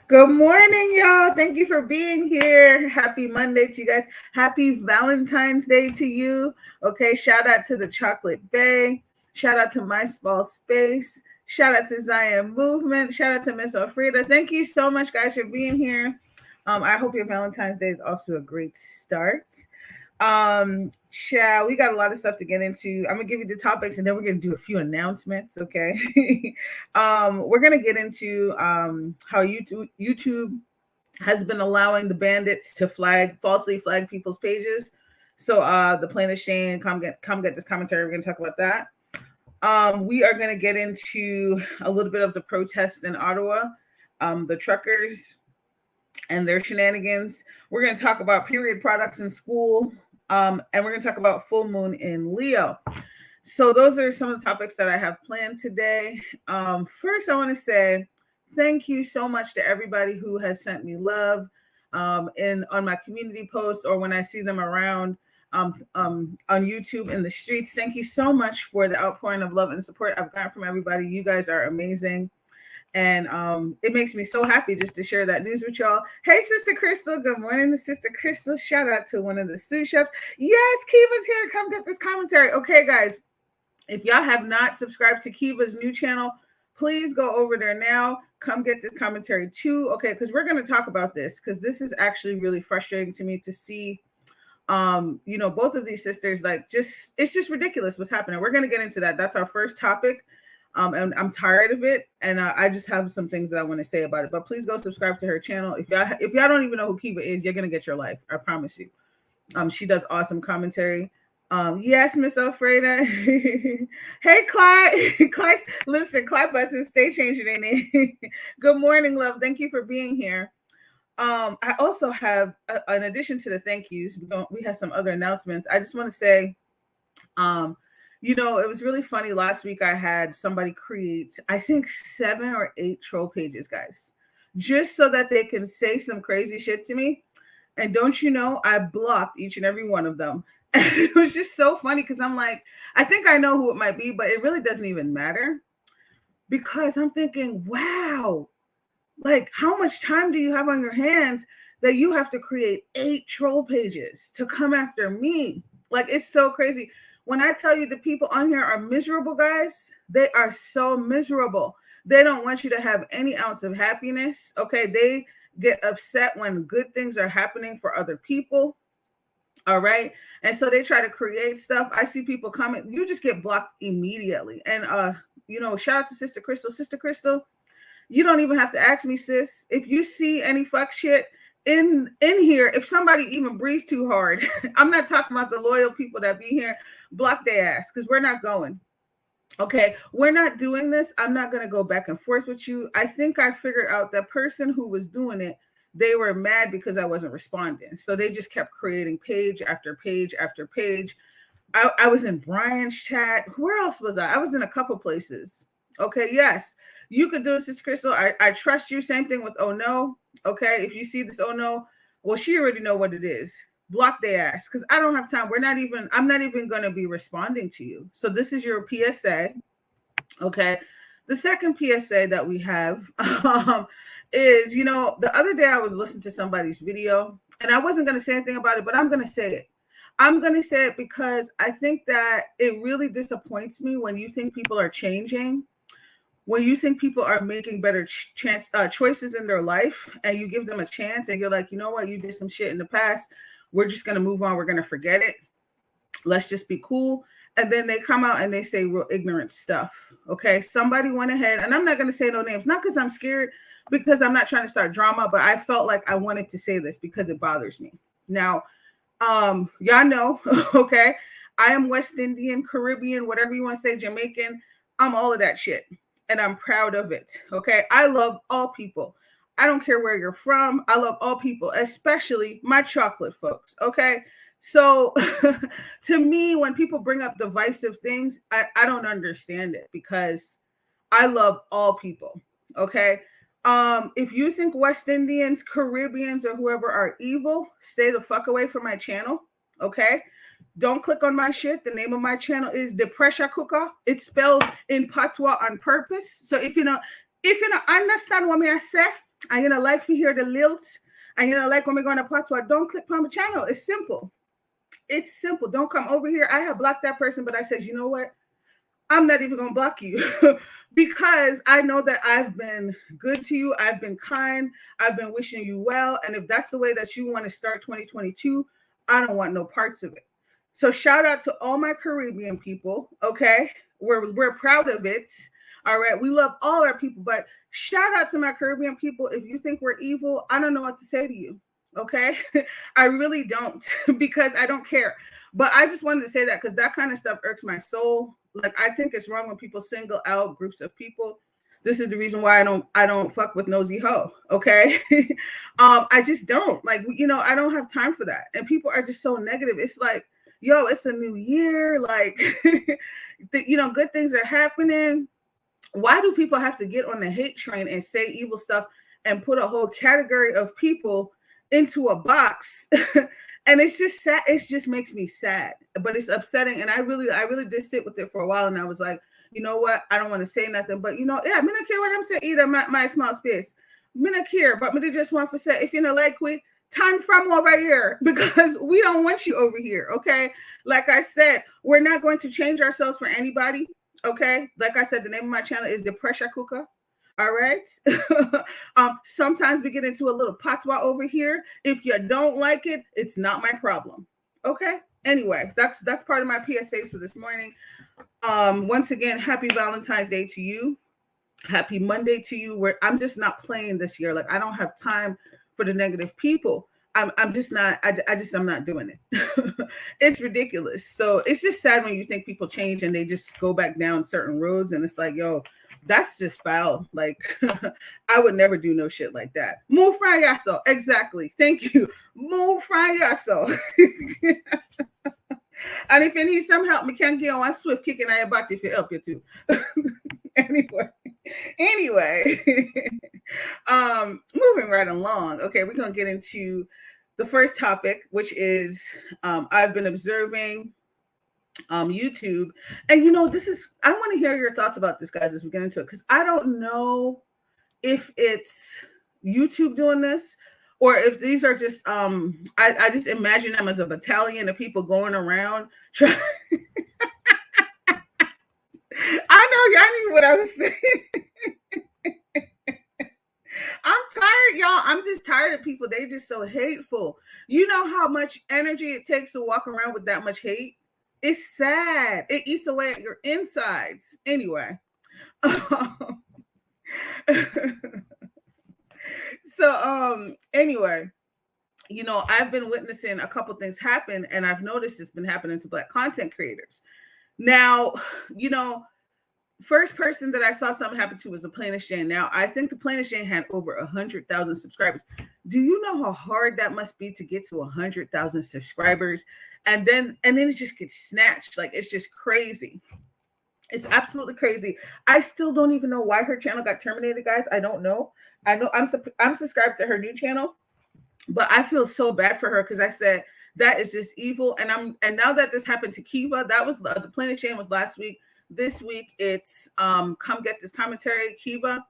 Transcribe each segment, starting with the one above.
Good morning, y'all. Thank you for being here. Happy Monday to you guys. Happy Valentine's Day to you. Okay, shout out to the Chocolate Bay. Shout out to My Small Space. Shout out to Zion Movement. Shout out to Miss Alfreda. Thank you so much, guys, for being here. I hope your Valentine's Day is off to a great start. We got a lot of stuff to get into. I'm gonna give you the topics and then we're gonna do a few announcements, okay? We're gonna get into how YouTube has been allowing the bandits to falsely flag people's pages. So the Plainest Shane, come get this commentary. We're gonna talk about that. We are gonna get into a little bit of the protest in Ottawa, the truckers and their shenanigans. We're gonna talk about period products in school. And we're going to talk about full moon in Leo. So those are some of the topics that I have planned today. First, I want to say thank you so much to everybody who has sent me love on my community posts or when I see them around on YouTube in the streets. Thank you so much for the outpouring of love and support I've gotten from everybody. You guys are amazing. And it makes me so happy just to share that news with y'all. Hey, Sister Crystal. Good morning to Sister Crystal. Shout out to one of the sous chefs. Yes, Kiva's here. Come get this commentary. Okay, guys, if y'all have not subscribed to Kiva's new channel, please go over there now. Come get this commentary too. Okay, because we're going to talk about this because this is actually really frustrating to me to see both of these sisters, it's just ridiculous what's happening. We're going to get into that. That's our first topic. And I'm tired of it, and I just have some things that I want to say about it. But please go subscribe to her channel. If y'all don't even know who Kiva is, you're gonna get your life. I promise you. She does awesome commentary. Yes, Miss Alfreda. Hey, Clyde. Clyde, listen, Clyde Bussin, stay changing their name. Good morning, love. Thank you for being here. I also have, in addition to the thank yous, we have some other announcements. I just want to say, it was really funny. Last week, I had somebody create, I think, 7 or 8 troll pages, guys, just so that they can say some crazy shit to me. And don't you know, I blocked each and every one of them. And it was just so funny because I'm like, I think I know who it might be, but it really doesn't even matter because I'm thinking, wow, like how much time do you have on your hands that you have to create 8 troll pages to come after me? Like, it's so crazy. When I tell you the people on here are miserable, guys, they are so miserable. They don't want you to have any ounce of happiness. Okay. They get upset when good things are happening for other people. All right. And so they try to create stuff. I see people comment, you just get blocked immediately. And, shout out to Sister Crystal. Sister Crystal, you don't even have to ask me, sis. If you see any fuck shit in here, if somebody even breathes too hard, I'm not talking about the loyal people that be here, block their ass because we're not going. Okay, we're not doing this. I'm not going to go back and forth with you. I think I figured out that person who was doing it, they were mad because I wasn't responding. So they just kept creating page after page after page. I was in Brian's chat. Where else was I? I was in a couple places. Okay, yes, you could do it, Sister Crystal. I trust you. Same thing with Oh No. Okay, if you see this Oh No, well, she already know what it is. Block their ass because I don't have time. I'm not even going to be responding to you. So this is your PSA. Okay. The second PSA that we have is, the other day I was listening to somebody's video and I wasn't going to say anything about it, but I'm going to say it. I'm going to say it because I think that it really disappoints me when you think people are changing, when you think people are making better choices in their life and you give them a chance and you're like, you know what, you did some shit in the past. We're just going to move on. We're going to forget it. Let's just be cool. And then they come out and they say real ignorant stuff. Okay. Somebody went ahead, and I'm not going to say no names, not because I'm scared, because I'm not trying to start drama, but I felt like I wanted to say this because it bothers me. Now, y'all know, okay, I am West Indian, Caribbean, whatever you want to say, Jamaican. I'm all of that shit. And I'm proud of it. Okay. I love all people. I don't care where you're from. I love all people, especially my chocolate folks. Okay. So to me, when people bring up divisive things, I don't understand it because I love all people. Okay. If you think West Indians, Caribbeans, or whoever are evil, stay the fuck away from my channel. Okay. Don't click on my shit. The name of my channel is ThePreshaCooka. It's spelled in patois on purpose. So if you know, If you don't understand what me I say, and you know like to hear the lilt, and you know like when we're going to patois, don't click on my channel. It's simple. It's simple. Don't come over here. I have blocked that person, but I said, you know what? I'm not even going to block you because I know that I've been good to you. I've been kind. I've been wishing you well. And if that's the way that you want to start 2022, I don't want no parts of it. So shout out to all my Caribbean people. Okay. We're proud of it. All right. We love all our people, but shout out to my Caribbean people. If you think we're evil, I don't know what to say to you. Okay. I really don't because I don't care. But I just wanted to say that because that kind of stuff irks my soul. Like I think it's wrong when people single out groups of people. This is the reason why I don't fuck with nosy hoe. Okay. I just don't like, you know, I don't have time for that. And people are just so negative. It's like, yo, it's a new year. Like, you know, good things are happening. Why do people have to get on the hate train and say evil stuff and put a whole category of people into a box? And it's just sad. It just makes me sad, but it's upsetting. And I really did sit with it for a while. And I was like, you know what? I don't want to say nothing, but you know, yeah, me not care what I'm saying either. My small space, me not care, but me just want to say, if you know like we, turn from over here because we don't want you over here. Okay. Like I said, we're not going to change ourselves for anybody. Okay. Like I said, the name of my channel is ThePreshaCooka. All right. Sometimes we get into a little patois over here. If you don't like it, it's not my problem. Okay. Anyway, that's part of my PSAs for this morning. Once again, happy Valentine's Day to you. Happy Monday to you. Where I'm just not playing this year. Like I don't have time for the negative people. I'm just not. I'm not doing it. It's ridiculous. So it's just sad when you think people change and they just go back down certain roads, and it's like, yo, that's just foul. Like I would never do no shit like that. Move frayaso. Exactly. Thank you. Move frayaso. And if you need some help, me can get on swift kicking at your butt if you help you too. Anyway, moving right along. Okay, we're gonna get into the first topic, which is I've been observing YouTube, and you know, I want to hear your thoughts about this, guys, as we get into it, because I don't know if it's YouTube doing this or if these are just I just imagine them as a battalion of people going around trying. I know y'all knew what I was saying. I'm tired, y'all. I'm just tired of people. They just so hateful. You know how much energy it takes to walk around with that much hate? It's sad. It eats away at your insides. Anyway. So anyway, you know, I've been witnessing a couple things happen, and I've noticed it's been happening to Black content creators. Now, you know, first person that I saw something happen to was the Plainest. Now, I think the Plainest had over 100,000 subscribers. Do you know how hard that must be to get to 100,000 subscribers? And then it just gets snatched. Like, it's just crazy. It's absolutely crazy. I still don't even know why her channel got terminated, guys. I don't know. I know I'm subscribed to her new channel, but I feel so bad for her because I said that is just evil. And now that this happened to Kiva, that was the Plainest was last week. This week it's come get this commentary, Kiva.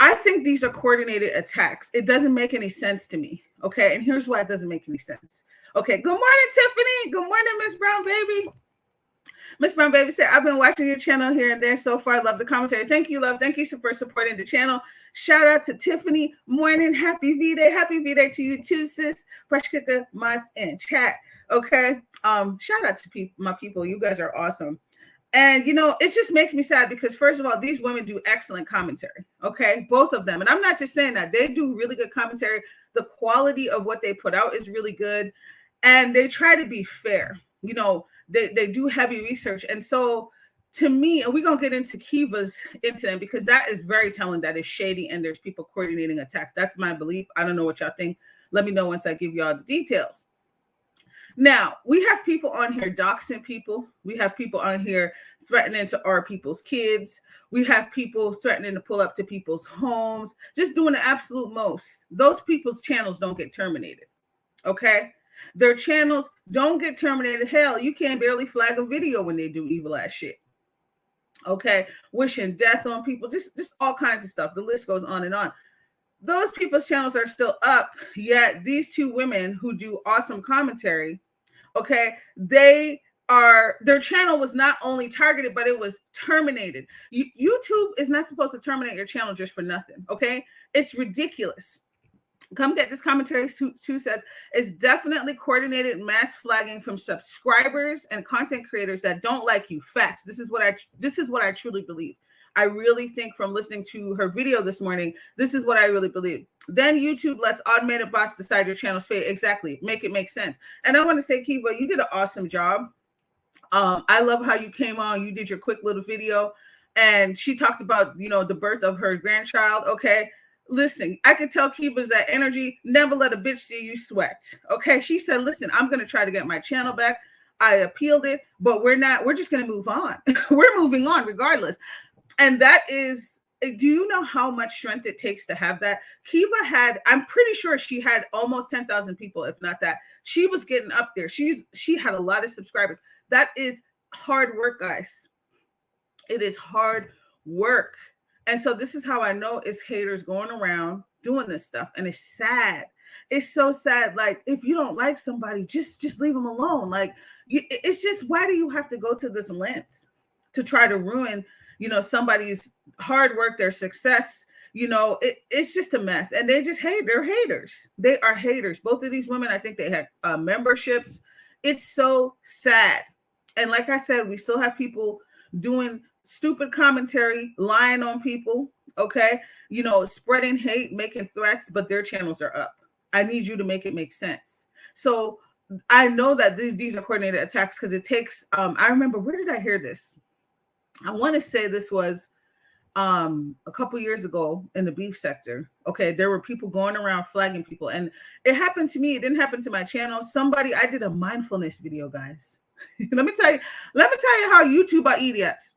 I think these are coordinated attacks. It doesn't make any sense to me. Okay, and here's why it doesn't make any sense. Okay, good morning, Tiffany. Good morning, Miss Brown Baby. Miss Brown Baby said, I've been watching your channel here and there so far. I love the commentary. Thank you, love. Thank you for supporting the channel. Shout out to Tiffany. Morning. Happy V-Day. Happy V-Day to you too, sis. ThePreshaCooka, mods, and chat. Okay. Shout out to my people. You guys are awesome. And, you know, it just makes me sad because, first of all, these women do excellent commentary. Okay. Both of them. And I'm not just saying that. They do really good commentary. The quality of what they put out is really good. And they try to be fair. You know, they do heavy research. And so to me, and we're going to get into Kiva's incident because that is very telling that it's shady and there's people coordinating attacks. That's my belief. I don't know what y'all think. Let me know once I give y'all the details. Now, we have people on here doxing people. We have people on here threatening to our people's kids. We have people threatening to pull up to people's homes, just doing the absolute most. Those people's channels don't get terminated. Okay? Their channels don't get terminated. Hell, you can't barely flag a video when they do evil ass shit. Okay, wishing death on people, just all kinds of stuff. The list goes on and on. Those people's channels are still up, yet these two women who do awesome commentary, okay, their channel was not only targeted, but it was terminated. YouTube is not supposed to terminate your channel just for nothing, okay? It's ridiculous. Come Get This Commentary too says it's definitely coordinated mass flagging from subscribers and content creators that don't like you. Facts. This is what I truly believe. I really think from listening to her video this morning, this is what I really believe. Then YouTube lets automated bots decide your channel's fate. Exactly. Make it make sense. And I want to say, Kiva, you did an awesome job. I love how you came on. You did your quick little video and she talked about, the birth of her grandchild. Okay. Listen, I could tell Kiva's that energy. Never let a bitch see you sweat. Okay. She said, listen, I'm going to try to get my channel back. I appealed it, but we're just going to move on. We're moving on regardless. And that is, do you know how much strength it takes to have that? Kiva had, I'm pretty sure she had almost 10,000 people, if not that. She was getting up there. She had a lot of subscribers. That is hard work, guys. It is hard work. And so this is how I know it's haters going around doing this stuff. And it's sad. It's so sad. Like, if you don't like somebody, just leave them alone. Like, it's just, why do you have to go to this length to try to ruin, somebody's hard work, their success? It's just a mess. And they just hate. They're haters. They are haters. Both of these women, I think they had memberships. It's so sad. And like I said, we still have people doing stupid commentary, lying on people, okay? Spreading hate, making threats, but their channels are up. I need you to make it make sense. So I know that these are coordinated attacks because it takes, I remember, where did I hear this? I want to say this was a couple years ago in the beef sector. Okay, there were people going around flagging people, and it happened to me. It didn't happen to my channel. I did a mindfulness video, guys. Let me tell you how YouTube are idiots.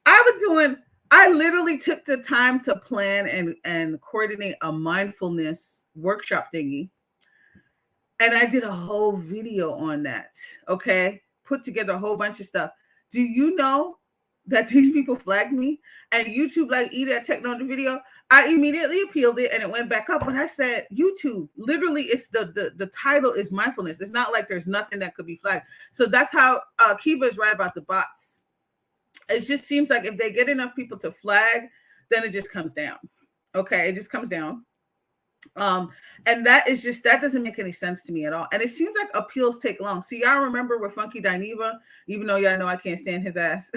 I literally took the time to plan and coordinate a mindfulness workshop thingy. And I did a whole video on that. Okay. Put together a whole bunch of stuff. Do you know that these people flagged me? And YouTube, like, eat that techno video. I immediately appealed it and it went back up. But I said, YouTube, literally, it's the title is mindfulness. It's not like there's nothing that could be flagged. So that's how Kiva is right about the bots. It just seems like if they get enough people to flag, then it just comes down. Okay, it just comes down. And that doesn't make any sense to me at all. And it seems like appeals take long. See, y'all remember with Funky Dineva, even though y'all know I can't stand his ass.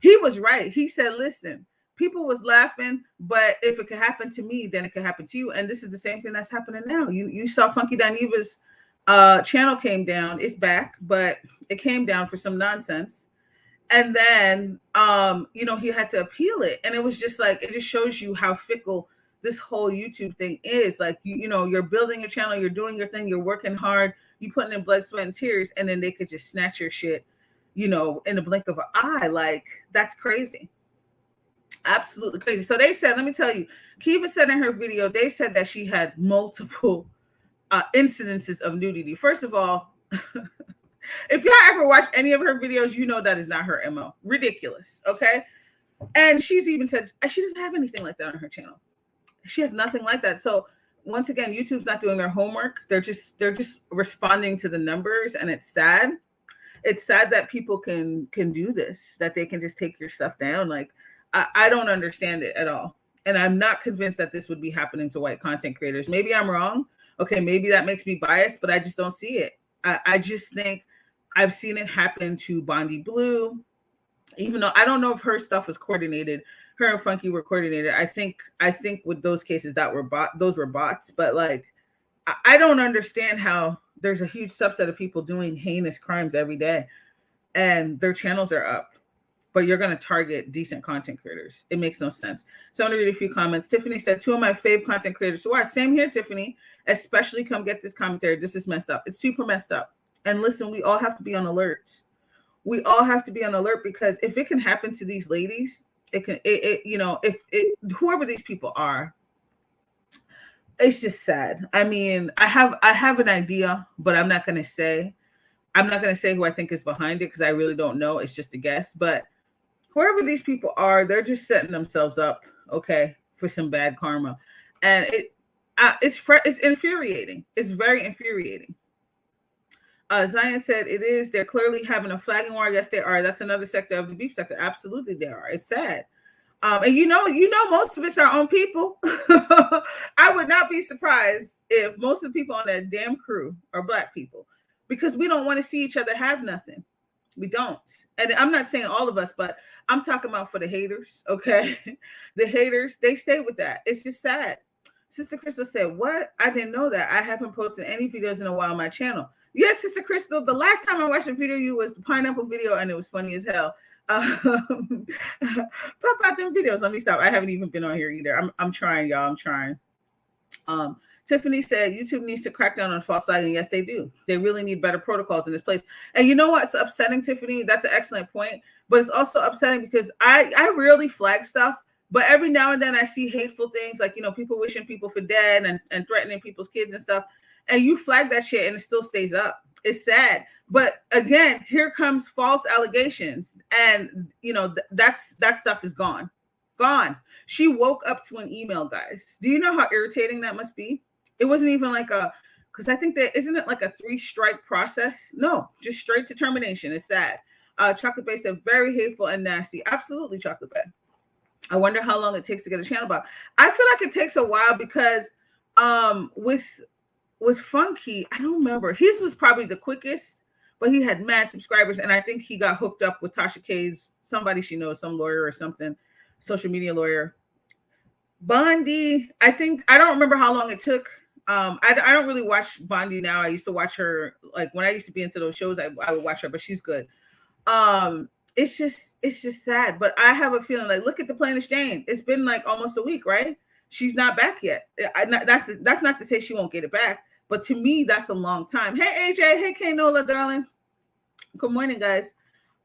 He was right. He said, listen, people was laughing, but if it could happen to me, then it could happen to you. And this is the same thing that's happening now. You saw Funky Dineva's channel came down. It's back, but it came down for some nonsense. And then, he had to appeal it. And it was just like, it just shows you how fickle this whole YouTube thing is. Like, you're building your channel, you're doing your thing, you're working hard, you putting in blood, sweat, and tears, and then they could just snatch your shit, in the blink of an eye. Like, that's crazy. Absolutely crazy. So they said, let me tell you, Kiva said in her video, they said that she had multiple incidences of nudity. First of all, if y'all ever watch any of her videos, you know that is not her MO. Ridiculous. Okay. And she's even said she doesn't have anything like that on her channel. She has nothing like that. So once again, YouTube's not doing their homework. They're just responding to the numbers, and it's sad. It's sad that people can do this, that they can just take your stuff down. Like, I don't understand it at all. And I'm not convinced that this would be happening to white content creators. Maybe I'm wrong. Okay, maybe that makes me biased, but I just don't see it. I just think I've seen it happen to Bondi Blue, even though I don't know if her stuff was coordinated. Her and Funky were coordinated. I think with those cases those were bots. But like, I don't understand how there's a huge subset of people doing heinous crimes every day, and their channels are up, but you're going to target decent content creators. It makes no sense. So I'm going to read a few comments. Tiffany said, 2 of my fave content creators. So why? Same here, Tiffany. Especially Come Get This Commentary. This is messed up. It's super messed up. And listen, we all have to be on alert. We all have to be on alert, because if it can happen to these ladies, whoever these people are, it's just sad. I mean, I have an idea, but I'm not going to say who I think is behind it, because I really don't know. It's just a guess. But whoever these people are, they're just setting themselves up, okay, for some bad karma, and it's infuriating. It's very infuriating. Zion said it is. They're clearly having a flagging war. Yes, they are. That's another sector of the beef sector. Absolutely, they are. It's sad. And most of it's our own people. I would not be surprised if most of the people on that damn crew are Black people, because we don't want to see each other have nothing. We don't. And I'm not saying all of us, but I'm talking about for the haters, okay? The haters, they stay with that. It's just sad. Sister Crystal said, what? I didn't know that. I haven't posted any videos in a while on my channel. Yes, Sister Crystal, the last time I watched a video you was the pineapple video, and it was funny as hell. Pop out them videos. Let me stop. I haven't even been on here either. I'm trying, y'all. I'm trying. Tiffany said YouTube needs to crack down on false flagging. Yes, they do. They really need better protocols in this place. And you know what's upsetting, Tiffany? That's an excellent point. But it's also upsetting because I rarely flag stuff. But every now and then I see hateful things like, people wishing people for dead and threatening people's kids and stuff. And you flag that shit and it still stays up. It's sad. But again, here comes false allegations. And, that stuff is gone. Gone. She woke up to an email, guys. Do you know how irritating that must be? It wasn't even like because I think isn't it like a 3-strike process? No, just straight to termination. It's sad. Chocolate Bay said very hateful and nasty. Absolutely, Chocolate Bay. I wonder how long it takes to get a channel back. I feel like it takes a while because with Funky, I don't remember. His was probably the quickest, but he had mad subscribers, and I think he got hooked up with Tasha K's, somebody she knows, some lawyer or something, social media lawyer. Bondi, I don't remember how long it took. I don't really watch Bondi now. I used to watch her, like when I used to be into those shows, I would watch her, but she's good. It's just sad. But I have a feeling like, look at the Plainest Jane. It's been like almost a week, right? She's not back yet. That's not to say she won't get it back, but to me, that's a long time. Hey, AJ. Hey, Kanola, darling. Good morning, guys.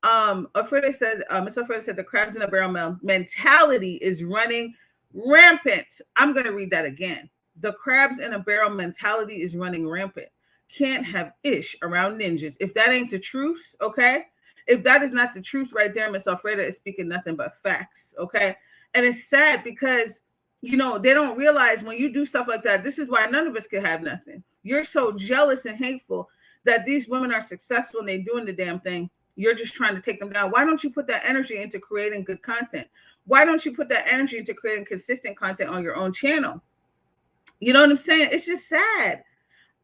Alfredo said, Miss Alfredo said the crabs in a barrel mentality is running rampant. I'm going to read that again. The crabs in a barrel mentality is running rampant. Can't have ish around ninjas. If that ain't the truth, okay? If that is not the truth right there, Miss Alfredo is speaking nothing but facts, okay? And it's sad because, they don't realize when you do stuff like that, this is why none of us could have nothing. You're so jealous and hateful that these women are successful and they're doing the damn thing. You're just trying to take them down. Why don't you put that energy into creating good content? Why don't you put that energy into creating consistent content on your own channel? You know what I'm saying? It's just sad.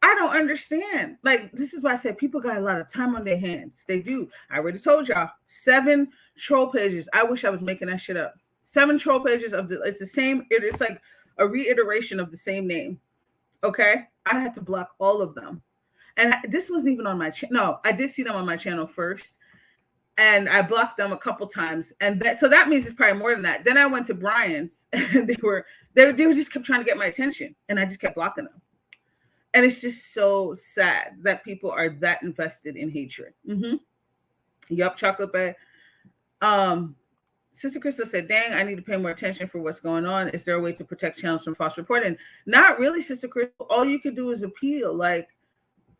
I don't understand. Like, this is why I said people got a lot of time on their hands. They do. I already told y'all, 7 troll pages. I wish I was making that shit up. 7 troll pages it's the same. It's like a reiteration of the same name. Okay. I had to block all of them. And this wasn't even on my channel. No, I did see them on my channel first. And I blocked them a couple times. And so that means it's probably more than that. Then I went to Brian's and they were just kept trying to get my attention. And I just kept blocking them. And it's just so sad that people are that invested in hatred. Mm-hmm. Yup, Chocolate Bay. Sister Crystal said, dang, I need to pay more attention for what's going on. Is there a way to protect channels from false reporting? Not really, Sister Crystal. All you can do is appeal. Like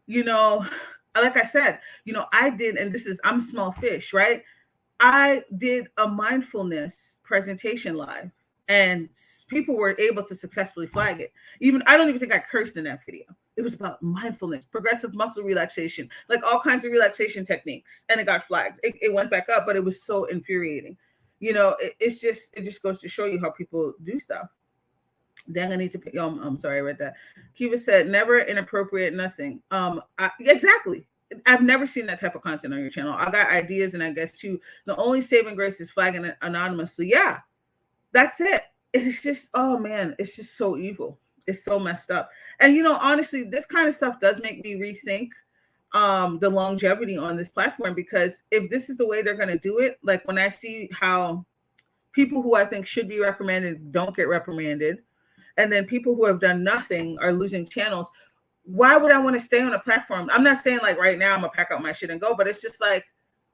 I said, I did, and I'm small fish, right? I did a mindfulness presentation live and people were able to successfully flag it. I don't even think I cursed in that video. It was about mindfulness, progressive muscle relaxation, like all kinds of relaxation techniques. And it got flagged. It went back up, but it was so infuriating. It just goes to show you how people do stuff. Then I need to pick. I'm sorry, I read that. Kiva said, never inappropriate, nothing. Exactly. I've never seen that type of content on your channel. I got ideas, and I guess too, the only saving grace is flagging it anonymously. Yeah, that's it. It's just, oh man, it's just so evil. It's so messed up. And honestly, this kind of stuff does make me rethink the longevity on this platform, because if this is the way they're going to do it, like when I see how people who I think should be reprimanded don't get reprimanded, and then people who have done nothing are losing channels, why would I want to stay on a platform? I'm not saying like right now I'm gonna pack up my shit and go, but it's just like,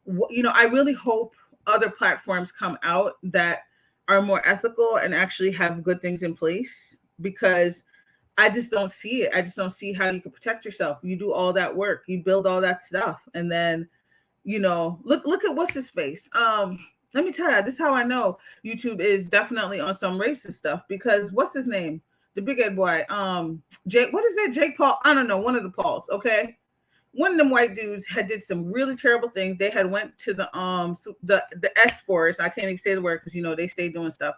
I really hope other platforms come out that are more ethical and actually have good things in place, because I just don't see it. I just don't see how you can protect yourself. You do all that work, you build all that stuff, and then look at what's his face. Let me tell you, this is how I know YouTube is definitely on some racist stuff, because what's his name? The big head boy. Jake, what is it? Jake Paul? I don't know, one of the Pauls, okay? One of them white dudes had did some really terrible things. They had went to the S forest. I can't even say the word because they stayed doing stuff.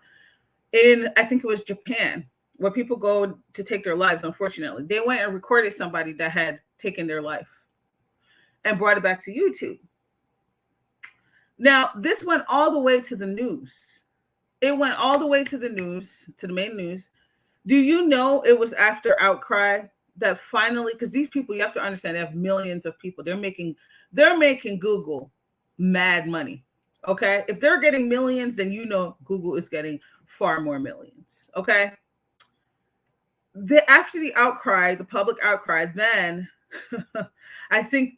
In I think it was Japan, where people go to take their lives, unfortunately. They went and recorded somebody that had taken their life and brought it back to YouTube. Now, this went all the way to the news. It went all the way to the news, to the main news. Do you know it was after outcry that finally, because these people, you have to understand, they have millions of people. They're making Google mad money. Okay. If they're getting millions, then Google is getting far more millions. Okay. After the outcry, the public outcry, then I think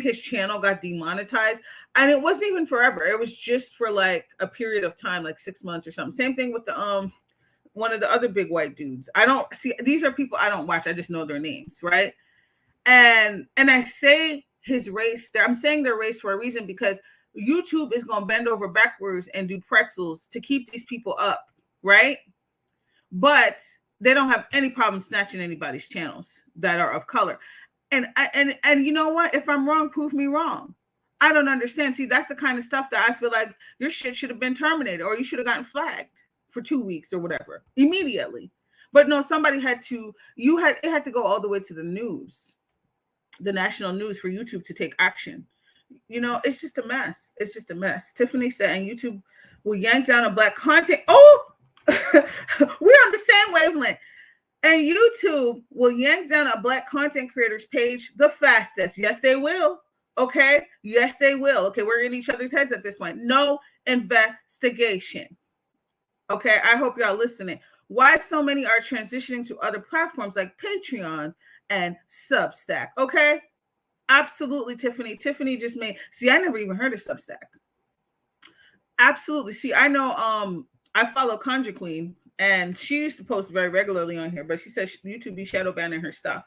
his channel got demonetized, and it wasn't even forever. It was just for like a period of time, like 6 months or something. Same thing with the one of the other big white dudes. I don't see, these are people I don't watch. I just know their names, right? And I say his race. I'm saying their race for a reason, because YouTube is going to bend over backwards and do pretzels to keep these people up, right? But they don't have any problem snatching anybody's channels that are of color. And you know what? If I'm wrong, prove me wrong. I don't understand. See, that's the kind of stuff that I feel like your shit should have been terminated, or you should have gotten flagged for 2 weeks or whatever immediately. But no, somebody had to. It had to go all the way to the news, the national news, for YouTube to take action. It's just a mess. It's just a mess. Tiffany said, and YouTube will yank down a black content. Oh, we're on the same wavelength. And YouTube will yank down a black content creator's page the fastest. Yes, they will. Okay. Yes, they will. Okay. We're in each other's heads at this point. No investigation. Okay. I hope y'all listening. Why so many are transitioning to other platforms like Patreon and Substack. Okay. Absolutely, Tiffany. Tiffany just made, see, I never even heard of Substack. Absolutely. See, I know, I follow Conjure Queen, and she used to post very regularly on here, but she said YouTube be shadow banning her stuff.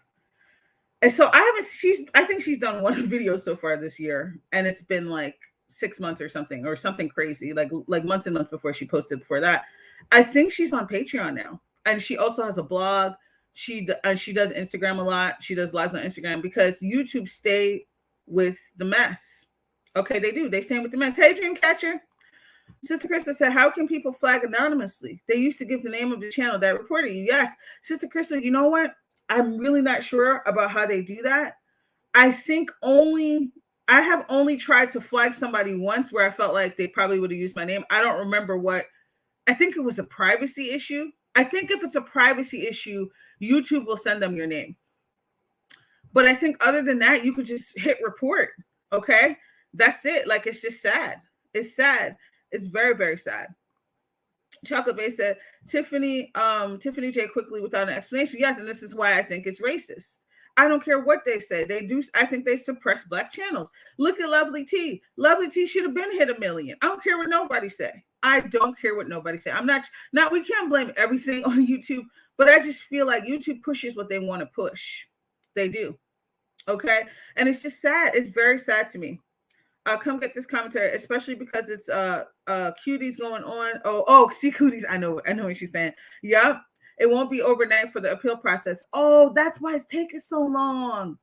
And so I think she's done one video so far this year, and it's been like 6 months or something crazy, like months and months before she posted before that. I think she's on Patreon now, and she also has a blog. She does Instagram a lot. She does lives on Instagram, because YouTube stay with the mess. Okay, they do. They stay with the mess. Hey, Dreamcatcher. Sister Crystal said, how can people flag anonymously? They used to give the name of the channel that reported you. Yes. Sister Crystal, you know what? I'm really not sure about how they do that. I have only tried to flag somebody once where I felt like they probably would have used my name. I don't remember what. I think it was a privacy issue. I think if it's a privacy issue, YouTube will send them your name. But I think other than that, you could just hit report. Okay. That's it. Like, it's just sad. It's sad. It's very, very sad. Chocolate Bay said, Tiffany J quickly without an explanation. Yes, and this is why I think it's racist. I don't care what they say. They do. I think they suppress black channels. Look at Lovely T. Lovely T should have been hit 1 million. I don't care what nobody say. I don't care what nobody say. I'm not. Now, we can't blame everything on YouTube, but I just feel like YouTube pushes what they want to push. They do. Okay, and it's just sad. It's very sad to me. Come get this commentary, especially because it's cuties going on. Oh, see cooties. I know what she's saying. Yep. It won't be overnight for the appeal process. Oh, that's why it's taking so long.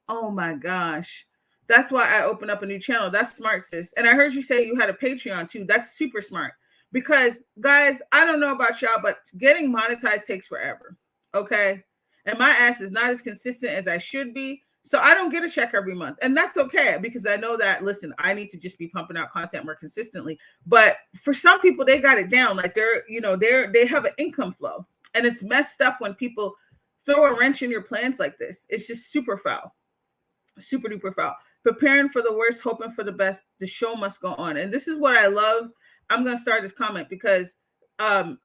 Oh my gosh. That's why I opened up a new channel. That's smart, sis. And I heard you say you had a Patreon too. That's super smart. Because guys, I don't know about y'all, but getting monetized takes forever. Okay. And my ass is not as consistent as I should be. So I don't get a check every month, and that's okay, because I know that, listen, I need to just be pumping out content more consistently. But for some people, they got it down. Like they have an income flow, and it's messed up when people throw a wrench in your plans like this. It's just super foul, super duper foul. Preparing for the worst, hoping for the best. The show must go on. And this is what I love. I'm going to start this comment because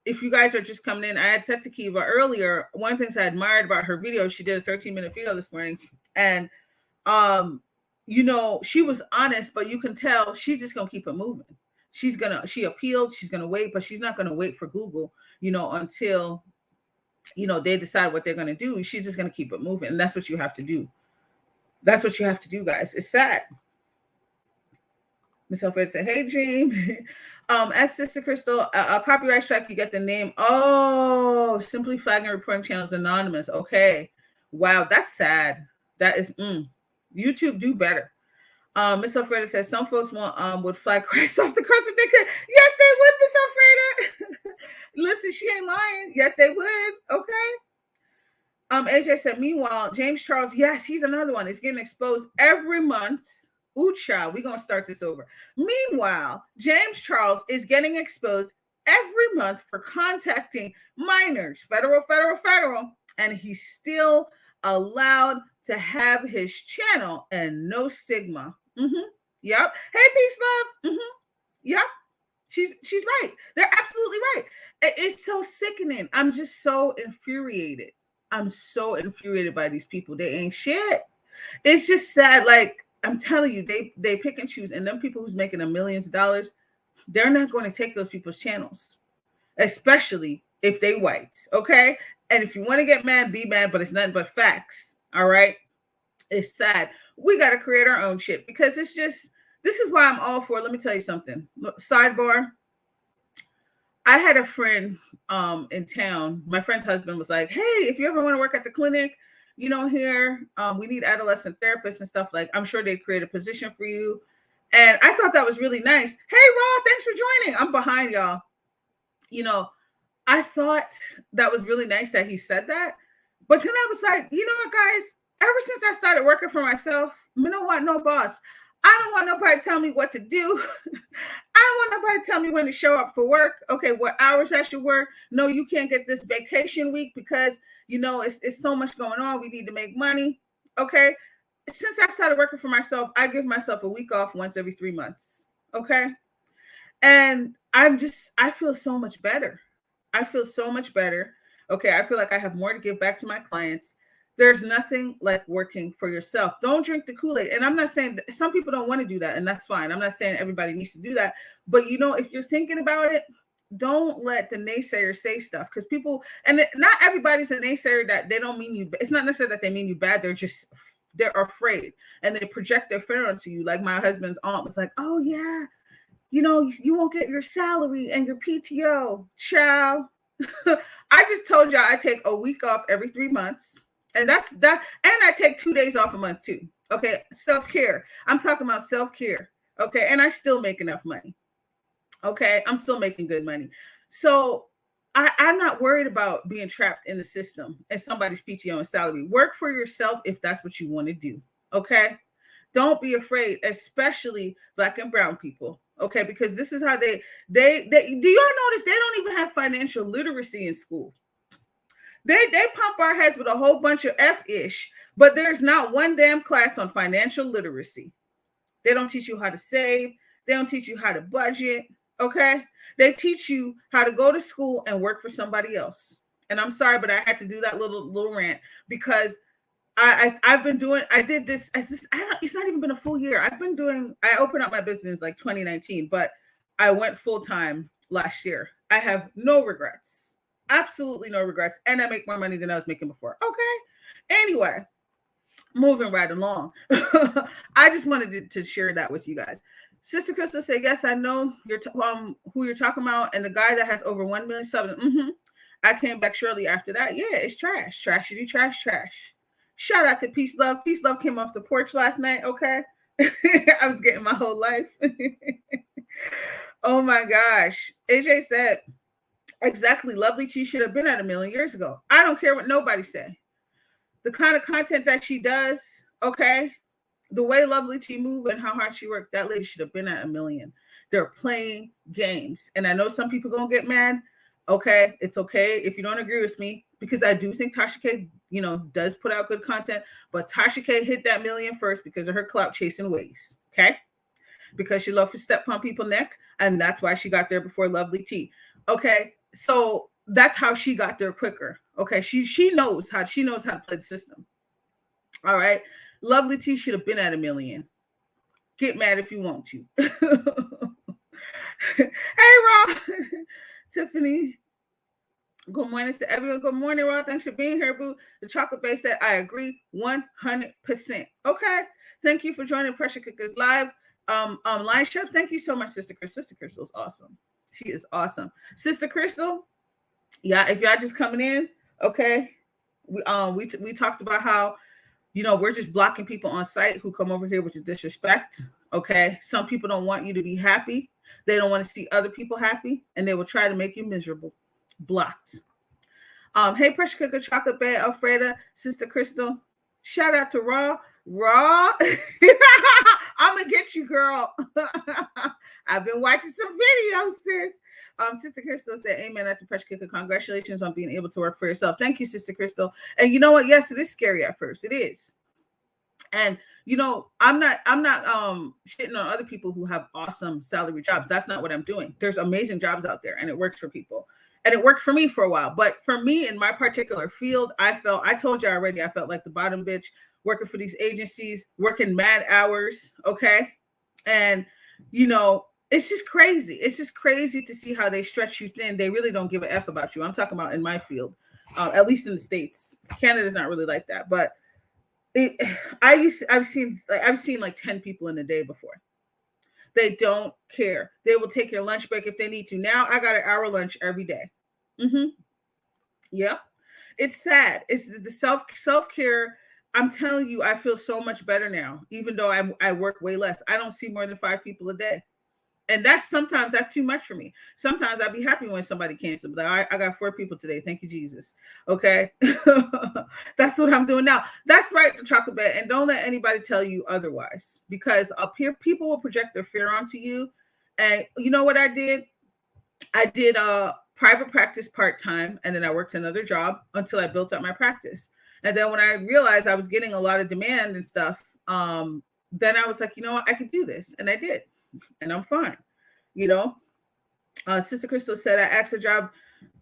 if you guys are just coming in, I had said to Kiva earlier, one of the things I admired about her video, she did a 13-minute video this morning. And, she was honest, but you can tell she's just going to keep it moving. She appealed, she's going to wait, but she's not going to wait for Google, until, they decide what they're going to do. She's just going to keep it moving. And that's what you have to do. That's what you have to do, guys. It's sad. Miss Alfred said, "Hey, Dream." As Sister Crystal, a copyright strike, you get the name. Oh, simply flagging reporting channels anonymous. Okay, wow, that's sad. That is YouTube do better. Miss Alfreda says some folks would flag Christ off the cross if they could. Yes, they would, Miss Alfreda. Listen, she ain't lying. Yes, they would. Okay. AJ said, meanwhile, James Charles, yes, he's another one. He's getting exposed every month. Ooh, child, we're going to start this over. Meanwhile, James Charles is getting exposed every month for contacting minors, federal, and he's still allowed to have his channel and no stigma. Yep. Hey, peace, love. Yep. She's right. They're absolutely right. It's so sickening. I'm just so infuriated. I'm so infuriated by these people. They ain't shit. It's just sad. Like, I'm telling you, they pick and choose. And them people who's making millions of dollars, they're not going to take those people's channels, especially if they white. Okay. And if you want to get mad, be mad, but it's nothing but facts. All right. It's sad. We got to create our own shit because it's just, this is why I'm all for, let me tell you something. Sidebar. I had a friend in town. My friend's husband was like, hey, if you ever want to work at the clinic, here, we need adolescent therapists and stuff. Like, I'm sure they'd create a position for you. And I thought that was really nice. Hey, Raw, thanks for joining. I'm behind y'all. I thought that was really nice that he said that. But then I was like, you know what, guys? Ever since I started working for myself, I don't want no boss. I don't want nobody to tell me what to do. I don't want nobody to tell me when to show up for work. Okay, what hours I should work. No, you can't get this vacation week because, it's so much going on. We need to make money. Okay. Since I started working for myself, I give myself a week off once every 3 months. Okay. And I feel so much better. I feel so much better. Okay. I feel like I have more to give back to my clients. There's nothing like working for yourself. Don't drink the Kool-Aid. And I'm not saying that some people don't want to do that, and that's fine. I'm not saying everybody needs to do that. But, if you're thinking about it, don't let the naysayers say stuff because people, and not everybody's a naysayer that they don't mean you. It's not necessarily that they mean you bad. They're afraid and they project their fear onto you. Like my husband's aunt was like, oh, yeah, you won't get your salary and your PTO. Child. I just told y'all I take a week off every 3 months. And that's that. And I take 2 days off a month too. Okay. Self-care. I'm talking about self-care. Okay. And I still make enough money. Okay. I'm still making good money. So I'm not worried about being trapped in the system and somebody's PTO and salary. Work for yourself if that's what you want to do. Okay. Don't be afraid, especially Black and brown people. Okay. Because this is how they do y'all notice they don't even have financial literacy in school? They pump our heads with a whole bunch of F-ish, but there's not one damn class on financial literacy. They don't teach you how to save. They don't teach you how to budget. Okay. They teach you how to go to school and work for somebody else. And I'm sorry, but I had to do that little rant because I did this. It's not even been a full year. I opened up my business like 2019, but I went full time last year. I have no regrets. Absolutely no regrets. And I make more money than I was making before. Okay. Anyway, moving right along. I just wanted to share that with you guys. Sister Crystal said, yes, I know who you're talking about. And the guy that has over 1 million subs. I came back shortly after that. Yeah, it's trash. Trashity, trash. Shout out to Peace Love. Peace Love came off the porch last night. Okay. I was getting my whole life. Oh my gosh. AJ said, exactly. Lovely T should have been at 1 million years ago. I don't care what nobody say. The kind of content that she does, okay, the way Lovely T move and how hard she worked, that lady should have been at 1 million. They're playing games. And I know some people gonna get mad. Okay, it's okay if you don't agree with me, because I do think Tasha K, does put out good content, but Tasha K hit that 1 million first because of her clout chasing ways. Okay. Because she loved to step on people's neck, and that's why she got there before Lovely T. Okay. So that's how she got there quicker. Okay. She knows how to play the system. All right. Lovely T should have been at 1 million. Get mad if you want to. Hey, Rob. Tiffany. Good morning to everyone. Good morning, Rob. Thanks for being here, boo. The Chocolate Bay said, I agree 100%. Okay. Thank you for joining Pressure Cookers Live. Lion Chef, thank you so much, Sister Crystal. Sister Crystal is awesome. She is awesome. Sister Crystal, yeah, if y'all just coming in, okay. We talked about how, we're just blocking people on site who come over here, which is disrespect. Okay. Some people don't want you to be happy. They don't want to see other people happy, and they will try to make you miserable. Blocked. Hey, Pressure Cooker, Chocolate Bear, Alfreda, Sister Crystal. Shout out to Raw. I'm gonna get you, girl. I've been watching some videos, sis. Sister Crystal said, "Amen." At the Pressure Cooker, congratulations on being able to work for yourself. Thank you, Sister Crystal. And you know what? Yes, it is scary at first. It is. And I'm not shitting on other people who have awesome salary jobs. That's not what I'm doing. There's amazing jobs out there, and it works for people. And it worked for me for a while. But for me, in my particular field, I told you already, I felt like the bottom bitch working for these agencies, working mad hours. Okay. And, it's just crazy. It's just crazy to see how they stretch you thin. They really don't give a F about you. I'm talking about in my field, at least in the States. Canada's not really like that. But I've seen like 10 people in a day before. They don't care. They will take your lunch break if they need to. Now I got an hour lunch every day. Yeah. It's sad. It's the self-care. I'm telling you, I feel so much better now, even though I work way less. I don't see more than 5 people a day. And sometimes that's too much for me. Sometimes I'd be happy when somebody cancels. Like, I got 4 people today. Thank you, Jesus. Okay. That's what I'm doing now. That's right, the chocolate bed. And don't let anybody tell you otherwise, because up here, people will project their fear onto you. And you know what I did? I did private practice part-time, and then I worked another job until I built up my practice. And then when I realized I was getting a lot of demand and stuff, then I was like, you know what, I could do this. And I did. And I'm fine. Sister Crystal said I asked a job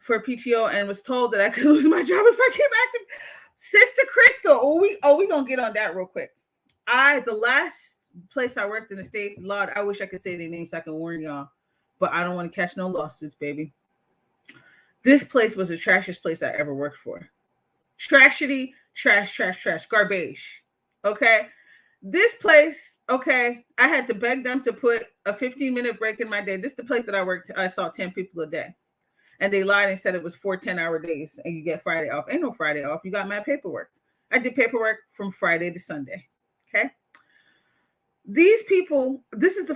for PTO and was told that I could lose my job if I came back to Sister Crystal. We gonna get on that real quick. The last place I worked in the States, Lord, I wish I could say their names so I can warn y'all, but I don't want to catch no lawsuits, baby. This place was the trashiest place I ever worked for. Trashity, trash, garbage. Okay. This place, okay, I had to beg them to put a 15-minute break in my day. This is the place that I worked. I saw 10 people a day. And they lied and said it was 4 10-hour days and you get Friday off. Ain't no Friday off. You got my paperwork. I did paperwork from Friday to Sunday. Okay. These people, and this is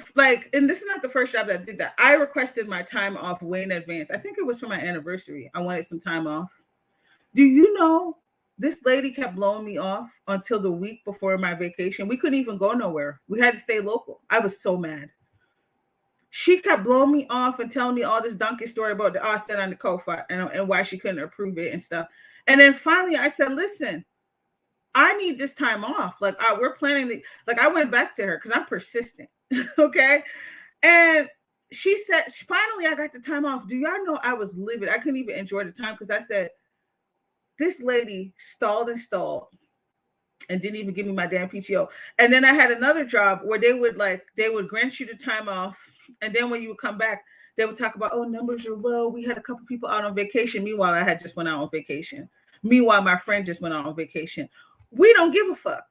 not the first job that did that. I requested my time off way in advance. I think it was for my anniversary. I wanted some time off. Do you know this lady kept blowing me off until the week before my vacation? We couldn't even go nowhere. We had to stay local. I was so mad. She kept blowing me off and telling me all this donkey story about the Austin and the Kofa and why she couldn't approve it and stuff. And then finally I said, listen, I need this time off. Like, we're planning to, like, I went back to her because I'm persistent. Okay. And she said, finally, I got the time off. Do y'all know I was livid? I couldn't even enjoy the time because I said, this lady stalled and didn't even give me my damn PTO. And then I had another job where they would grant you the time off. And then when you would come back, they would talk about, oh, numbers are low. We had a couple people out on vacation. Meanwhile, I had just went out on vacation. Meanwhile, my friend just went out on vacation. We don't give a fuck.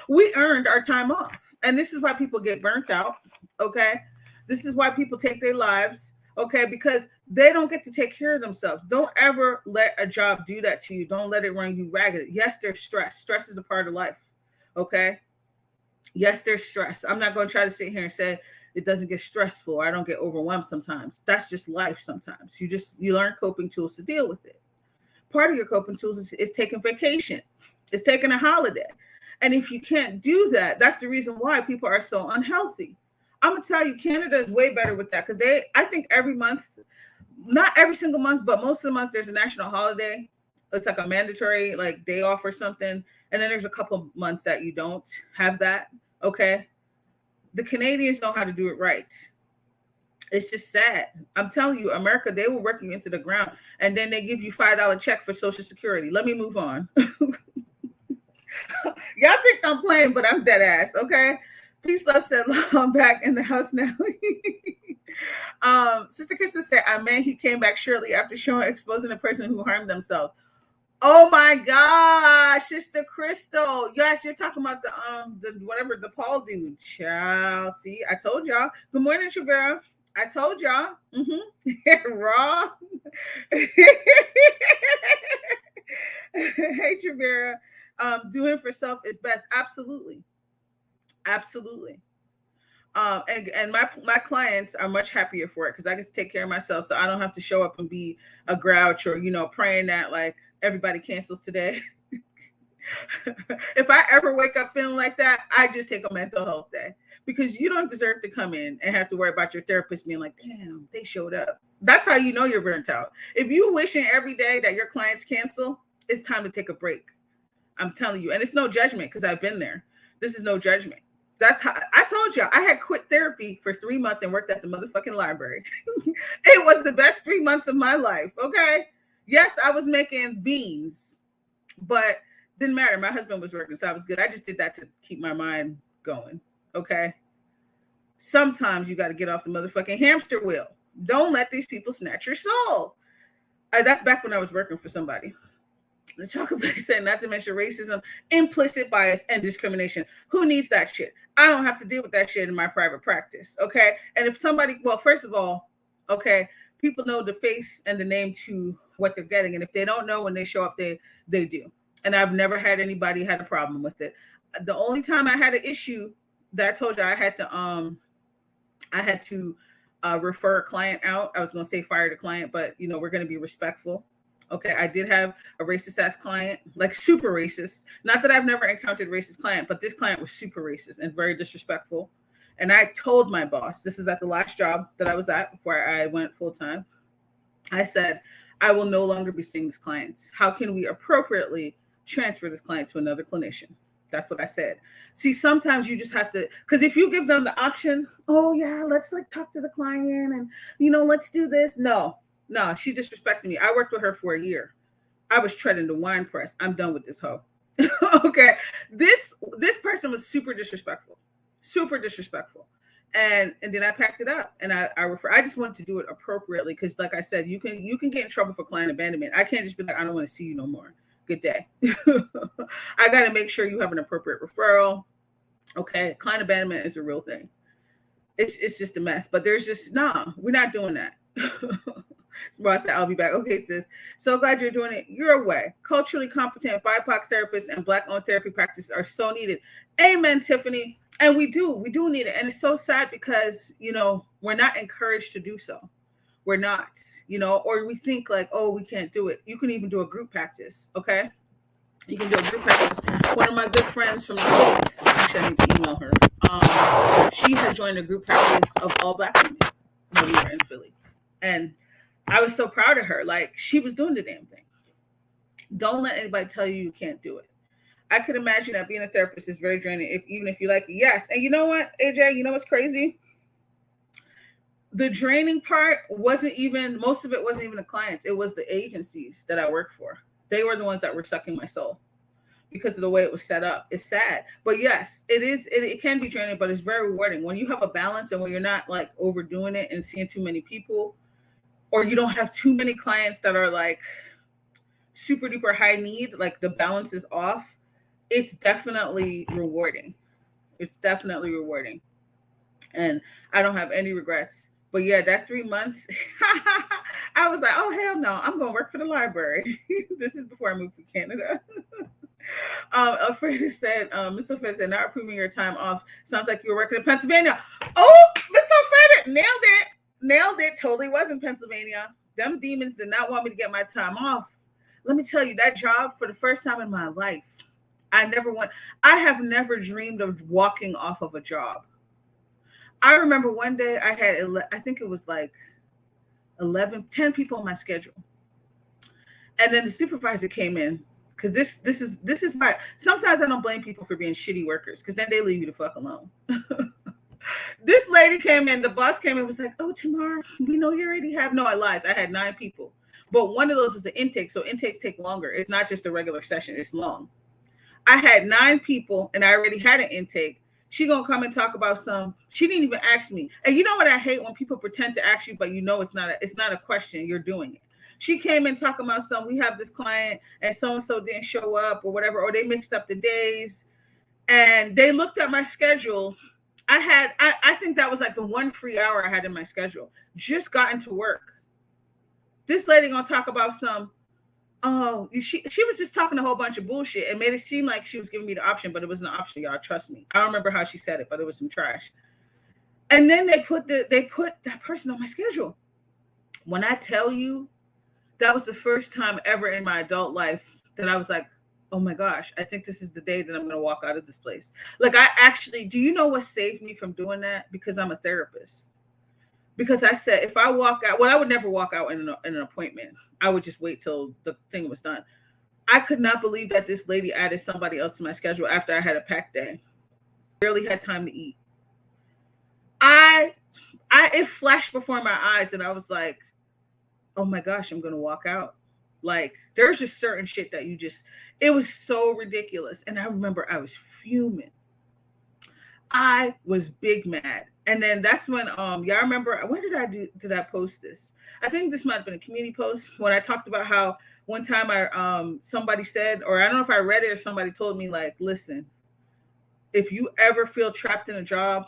We earned our time off. And this is why people get burnt out. Okay. This is why people take their lives. Okay. Because they don't get to take care of themselves. Don't ever let a job do that to you. Don't let it run you ragged. Yes, there's stress. Stress is a part of life. Okay. Yes, there's stress. I'm not going to try to sit here and say it doesn't get stressful. I don't get overwhelmed sometimes. That's just life sometimes. You learn coping tools to deal with it. Part of your coping tools is taking vacation. It's taking a holiday. And if you can't do that, that's the reason why people are so unhealthy. I'm going to tell you, Canada is way better with that because I think every month, not every single month, but most of the months, there's a national holiday. It's like a mandatory day off or something. And then there's a couple months that you don't have that. Okay. The Canadians know how to do it right. It's just sad. I'm telling you, America, they will work you into the ground and then they give you $5 check for Social Security. Let me move on. Y'all think I'm playing, but I'm dead ass. Okay. Peace, love said, I'm back in the house now. Sister Krista said, amen. He came back shortly after exposing the person who harmed themselves. Oh my gosh, Sister Crystal. Yes, you're talking about the whatever the Paul dude. Child, see, I told y'all. Good morning, Shavera. I told y'all. Raw. Hey, Travera. Doing for self is best. Absolutely, absolutely. And my clients are much happier for it because I get to take care of myself, so I don't have to show up and be a grouch or praying that like everybody cancels today. If I ever wake up feeling like that, I just take a mental health day because you don't deserve to come in and have to worry about your therapist being like, damn, they showed up. That's how you know you're burnt out. If you wishing every day that your clients cancel, it's time to take a break. I'm telling you. And it's no judgment because I've been there. This is no judgment. That's how I told you I had quit therapy for 3 months and worked at the motherfucking library. It was the best 3 months of my life. Okay. Yes, I was making beans, but didn't matter. My husband was working, so I was good. I just did that to keep my mind going. Okay. Sometimes you got to get off the motherfucking hamster wheel. Don't let these people snatch your soul. That's back when I was working for somebody. The chocolate bag said, not to mention racism, implicit bias, and discrimination. Who needs that shit? I don't have to deal with that shit in my private practice. Okay. And if somebody, well, first of all, okay, people know the face and the name to what they're getting. And if they don't know when they show up, they do. And I've never had anybody had a problem with it. The only time I had an issue that I told you I had to refer a client out. I was going to say fire the client, but we're going to be respectful. Okay, I did have a racist ass client, like super racist. Not that I've never encountered a racist client, but this client was super racist and very disrespectful. And I told my boss, this is at the last job that I was at before I went full time. I said, I will no longer be seeing this client. How can we appropriately transfer this client to another clinician? That's what I said. See, sometimes you just have to, because if you give them the option, oh yeah, let's like talk to the client and let's do this. No, she disrespected me. I worked with her for a year. I was treading the wine press. I'm done with this hoe. Okay. This person was super disrespectful. And then I packed it up and I just wanted to do it appropriately because like I said, you can get in trouble for client abandonment. I can't just be like, I don't want to see you no more. Good day. I got to make sure you have an appropriate referral. Okay. Client abandonment is a real thing. It's just a mess, but there's just, we're not doing that. So I said, I'll be back. Okay, sis. So glad you're doing it your way. Culturally competent BIPOC therapists and Black-owned therapy practices are so needed. Amen, Tiffany. And we do need it. And it's so sad because, we're not encouraged to do so. We're not, or we think like, oh, we can't do it. You can even do a group practice. Okay. You can do a group practice. One of my good friends from the States, actually I need to email her. She has joined a group practice of all Black women when we were in Philly. And I was so proud of her. Like she was doing the damn thing. Don't let anybody tell you can't do it. I could imagine that being a therapist is very draining, even if you like it. Yes. And you know what, AJ, you know what's crazy? The draining part most of it wasn't even the clients. It was the agencies that I worked for. They were the ones that were sucking my soul because of the way it was set up. It's sad. But yes, it can be draining, but it's very rewarding. When you have a balance and when you're not like overdoing it and seeing too many people, or you don't have too many clients that are like super duper high need, like the balance is off, it's definitely rewarding. And I don't have any regrets. But yeah, that 3 months, I was like, oh, hell no, I'm going to work for the library. This is before I moved to Canada. Alfreda said, Miss Alfreda said, not approving your time off. Sounds like you were working in Pennsylvania. Oh, Miss Alfreda, nailed it. Totally was in Pennsylvania. Them demons did not want me to get my time off. Let me tell you, that job for the first time in my life, I have never dreamed of walking off of a job. I remember one day I had, I think it was like 10 people on my schedule. And then the supervisor came in because this is why sometimes I don't blame people for being shitty workers because then they leave you the fuck alone. This lady came in, the boss came in and was like, oh, Tamar, we know you already have, no, I lied. I had 9 people, but one of those was the intake. So intakes take longer. It's not just a regular session. It's long. I had 9 people and I already had an intake. She gonna come and talk about she didn't even ask me. And you know what I hate when people pretend to ask you, but it's not a question, you're doing it. She came in talking about we have this client and so didn't show up or whatever, or they mixed up the days. And they looked at my schedule. I think that was like the one free hour I had in my schedule. Just got into work. This lady gonna talk about she was just talking a whole bunch of bullshit and made it seem like she was giving me the option, but it wasn't an option, y'all. Trust me. I don't remember how she said it, but it was some trash. And then they put that person on my schedule. When I tell you, that was the first time ever in my adult life that I was like, oh my gosh, I think this is the day that I'm going to walk out of this place. Like, do you know what saved me from doing that? Because I'm a therapist. Because I said, if I walk out, I would never walk out in an appointment. I would just wait till the thing was done. I could not believe that this lady added somebody else to my schedule after I had a packed day. Barely had time to eat. It flashed before my eyes and I was like, oh my gosh, I'm going to walk out. Like, there's just certain shit that it was so ridiculous. And I remember I was fuming. I was big mad. And then that's when, y'all remember, when did I post this? I think this might have been a community post when I talked about how one time somebody said, or I don't know if I read it or somebody told me, like, listen, if you ever feel trapped in a job,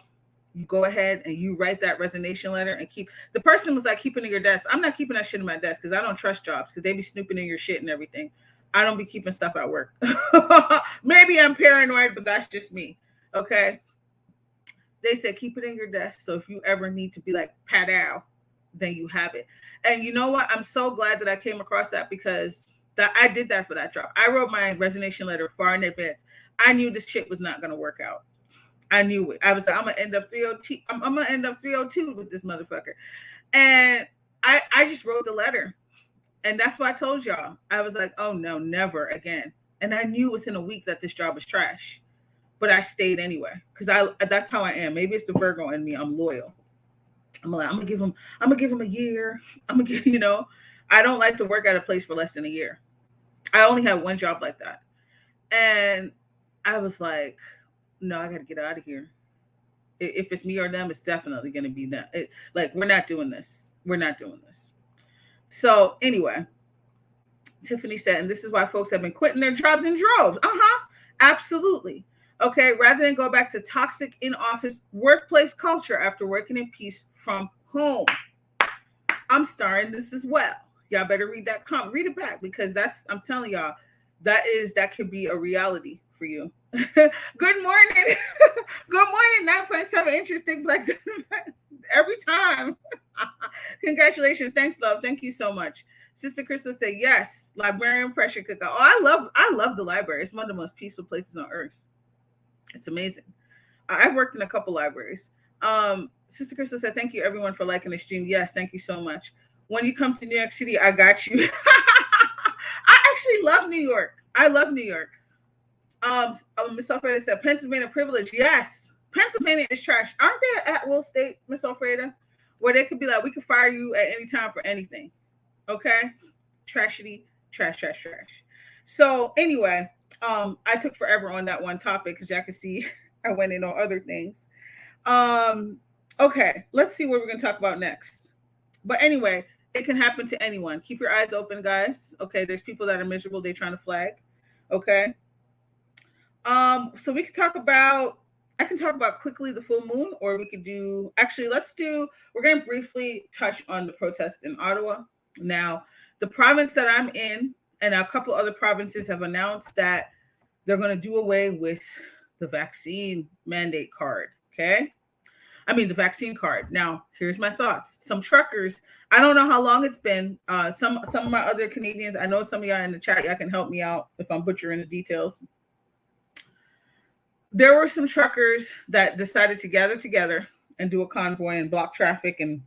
you go ahead and you write that resignation letter and the person was like, keep it in your desk. I'm not keeping that shit in my desk because I don't trust jobs because they be snooping in your shit and everything. I don't be keeping stuff at work. Maybe I'm paranoid, but that's just me. Okay. They said, keep it in your desk. So if you ever need to be like, pat-ow, then you have it. And you know what? I'm so glad that I came across that because I did that for that job. I wrote my resignation letter far in advance. I knew this shit was not going to work out. I knew it. I was like, I'm going to end up 302. I'm going to end up 302 with this motherfucker. And I just wrote the letter. And that's why I told y'all. I was like, oh no, never again. And I knew within a week that this job was trash. But I stayed anyway. Because that's how I am. Maybe it's the Virgo in me. I'm loyal. I'm like, I'm gonna give him a year. I don't like to work at a place for less than a year. I only had one job like that. And I was like, no, I got to get out of here. If it's me or them, it's definitely going to be that. We're not doing this. We're not doing this. So anyway, Tiffany said, and this is why folks have been quitting their jobs in droves. Absolutely. Okay. Rather than go back to toxic in-office workplace culture after working in peace from home. I'm starring this as well. Y'all better read that comment. Read it back because I'm telling y'all, that could be a reality for you. Good morning. Good morning. 9.7 interesting black every time. Congratulations. Thanks, love. Thank you so much. Sister Crystal said, yes, librarian pressure cooker. Oh, I love the library. It's one of the most peaceful places on earth. It's amazing. I've worked in a couple libraries. Sister Crystal said, thank you everyone for liking the stream. Yes, thank you so much. When you come to New York City, I got you. I actually love New York. I love New York. Miss Alfreda said, Pennsylvania privilege. Yes, Pennsylvania is trash. Aren't there at will state, Miss Alfreda, where they could be like, we could fire you at any time for anything? Okay, trashity, trash. So anyway, I took forever on that one topic because y'all can see I went in on other things. Okay, let's see what we're gonna talk about next. But anyway, it can happen to anyone. Keep your eyes open, guys. Okay, there's people that are miserable. They're trying to flag. Okay. So I can talk about quickly the full moon, or we could we're going to briefly touch on the protest in Ottawa. Now, the province that I'm in and a couple other provinces have announced that they're going to do away with the vaccine mandate card. Okay. The vaccine card. Now, here's my thoughts. Some truckers, I don't know how long it's been. Some of my other Canadians, I know some of y'all in the chat, y'all can help me out if I'm butchering the details. There were some truckers that decided to gather together and do a convoy and block traffic and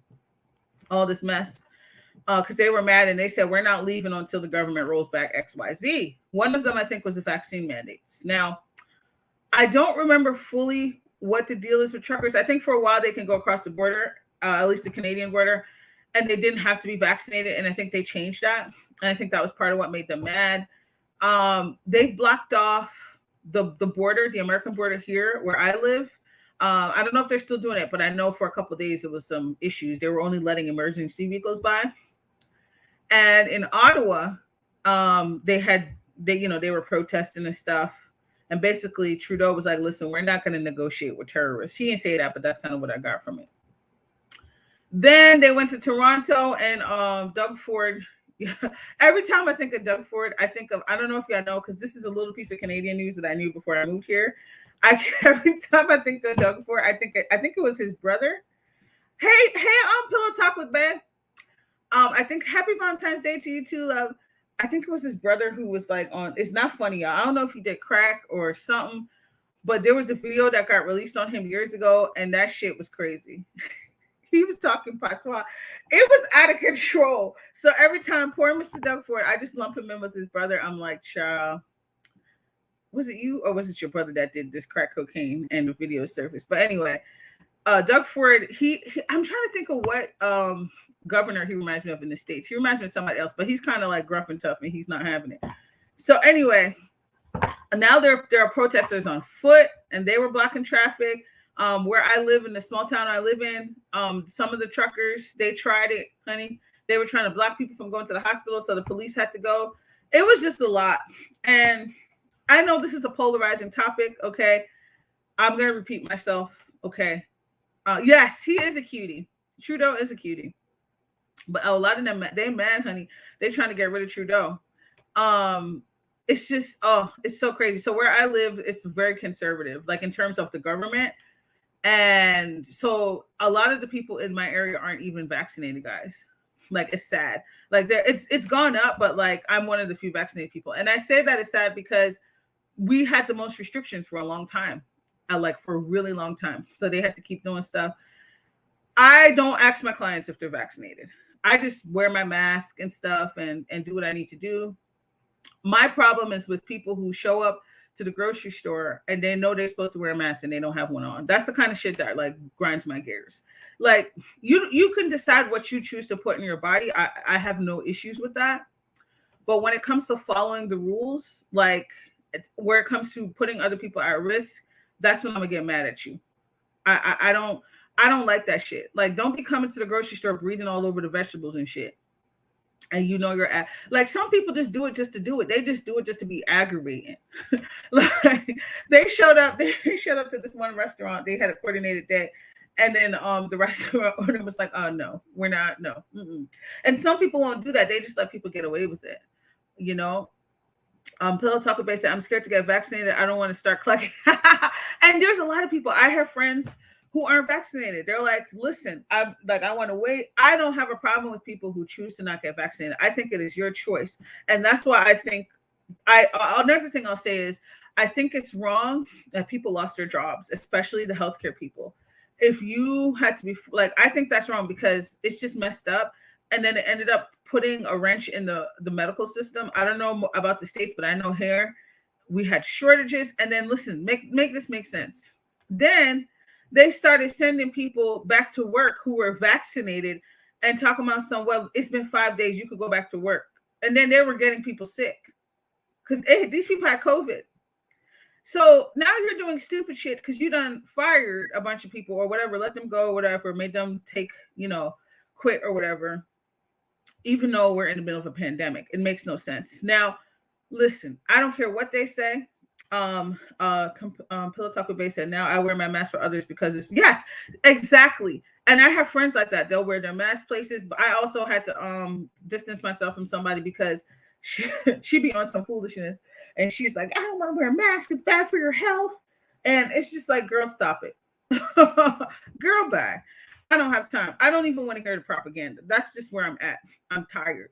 all this mess because they were mad and they said, we're not leaving until the government rolls back XYZ. One of them, I think, was the vaccine mandates. Now, I don't remember fully what the deal is with truckers. I think for a while they can go across the border, at least the Canadian border, and they didn't have to be vaccinated. And I think they changed that. And I think that was part of what made them mad. They've blocked off the border, the American border here where I live. I don't know if they're still doing it, but I know for a couple of days there was some issues. They were only letting emergency vehicles by. And in Ottawa, they were protesting and stuff. And basically Trudeau was like, listen, we're not going to negotiate with terrorists. He didn't say that, but that's kind of what I got from it. Then they went to Toronto, and Doug Ford. Every time I think of Doug Ford, I think of, I don't know if y'all know, because this is a little piece of Canadian news that I knew before I moved here. Every time I think of Doug Ford, I think it was his brother. Hey, Pillow Talk with Ben. I think Happy Valentine's Day to you too, love. I think it was his brother who was like on. It's not funny, y'all. I don't know if he did crack or something, but there was a video that got released on him years ago, and that shit was crazy. He was talking patois. It was out of control. So every time, poor Mr. Doug Ford, I just lump him in with his brother. I'm like, child, was it you or was it your brother that did this crack cocaine and the video surfaced? But anyway, Doug Ford, I'm trying to think of what governor he reminds me of in the States. He reminds me of somebody else, but he's kind of like gruff and tough, and he's not having it. So anyway, now there are protesters on foot, and they were blocking traffic. Where I live, in the small town I live in, some of the truckers, they tried it, honey. They were trying to block people from going to the hospital, so the police had to go. It was just a lot. And I know this is a polarizing topic, okay? I'm going to repeat myself, okay? Yes, he is a cutie. Trudeau is a cutie. But a lot of them, they mad, honey. They're trying to get rid of Trudeau. It's just, it's so crazy. So where I live, it's very conservative, like in terms of the government. And so a lot of the people in my area aren't even vaccinated, guys. Like, it's sad. Like, it's gone up, but like, I'm one of the few vaccinated people. And I say that it's sad because we had the most restrictions for a long time, like for a really long time. So they had to keep doing stuff. I don't ask my clients if they're vaccinated. I just wear my mask and stuff and do what I need to do. My problem is with people who show up to the grocery store and they know they're supposed to wear a mask and they don't have one on. That's the kind of shit that like grinds my gears. Like, you can decide what you choose to put in your body. I have no issues with that. But when it comes to following the rules, like where it comes to putting other people at risk, that's when I'm gonna get mad at you. I don't like that shit. Like, don't be coming to the grocery store breathing all over the vegetables and shit. And you know you're at, like, some people just do it just to do it. They just do it just to be aggravating. Like, they showed up to this one restaurant. They had a coordinated day. And then the restaurant owner was like, oh, no, we're not. No. Mm-mm. And some people won't do that. They just let people get away with it. You know? Pillow Talker Bay said, I'm scared to get vaccinated. I don't want to start clucking. And there's a lot of people. I have friends who aren't vaccinated. They're like, listen, I want to wait. I don't have a problem with people who choose to not get vaccinated. I think it is your choice. And that's why I think another thing I'll say is, I think it's wrong that people lost their jobs, especially the healthcare people. If you had to be like, I think that's wrong because it's just messed up. And then it ended up putting a wrench in the medical system. I don't know about the States, but I know here we had shortages. And then listen, make this make sense. Then they started sending people back to work who were vaccinated and talking about well, it's been 5 days, you could go back to work. And then they were getting people sick because these people had COVID. So now you're doing stupid shit because you done fired a bunch of people or whatever, let them go or whatever, made them take, quit or whatever, even though we're in the middle of a pandemic. It makes no sense. Now, listen, I don't care what they say. Pillow Talker Bay said, now I wear my mask for others because it's, yes, exactly. And I have friends like that. They'll wear their mask places, but I also had to distance myself from somebody because she be on some foolishness. And she's like, I don't want to wear a mask. It's bad for your health. And it's just like, girl, stop it. Girl, bye. I don't have time. I don't even want to hear the propaganda. That's just where I'm at. I'm tired.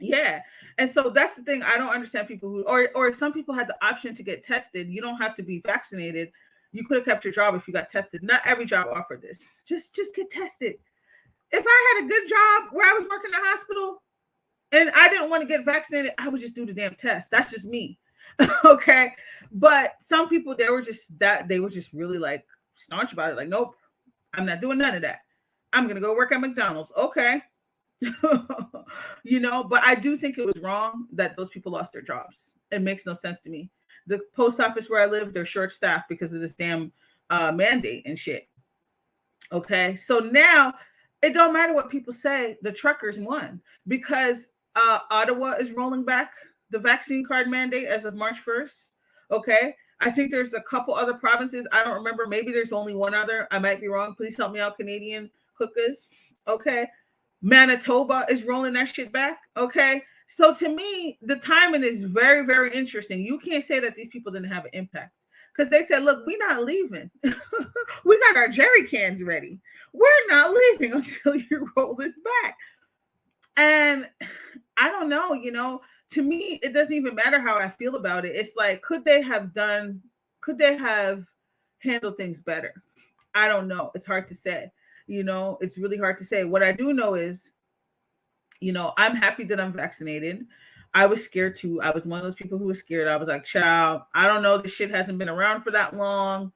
Yeah. And so that's the thing. I don't understand people who, or some people had the option to get tested. You don't have to be vaccinated. You could have kept your job if you got tested. Not every job offered this. Just get tested. If I had a good job where I was working in the hospital and I didn't want to get vaccinated, I would just do the damn test. That's just me. Okay. But some people, they were just really like staunch about it. Like, nope, I'm not doing none of that. I'm going to go work at McDonald's. Okay. But I do think it was wrong that those people lost their jobs. It makes no sense to me. The post office where I live, they're short staffed because of this damn mandate and shit. Okay. So now it don't matter what people say. The truckers won because Ottawa is rolling back the vaccine card mandate as of March 1st. Okay. I think there's a couple other provinces. I don't remember. Maybe there's only one other. I might be wrong. Please help me out, Canadian cookers. Okay. Manitoba is rolling that shit back. Okay. So to me, the timing is very, very interesting. You can't say that these people didn't have an impact because they said, look, we're not leaving. We got our jerry cans ready. We're not leaving until you roll this back. And I don't know, to me, it doesn't even matter how I feel about it. It's like, could they have handled things better? I don't know. It's hard to say. It's really hard to say. What I do know is, I'm happy that I'm vaccinated. I was scared too. I was one of those people who was scared. I was like, child, I don't know. This shit hasn't been around for that long.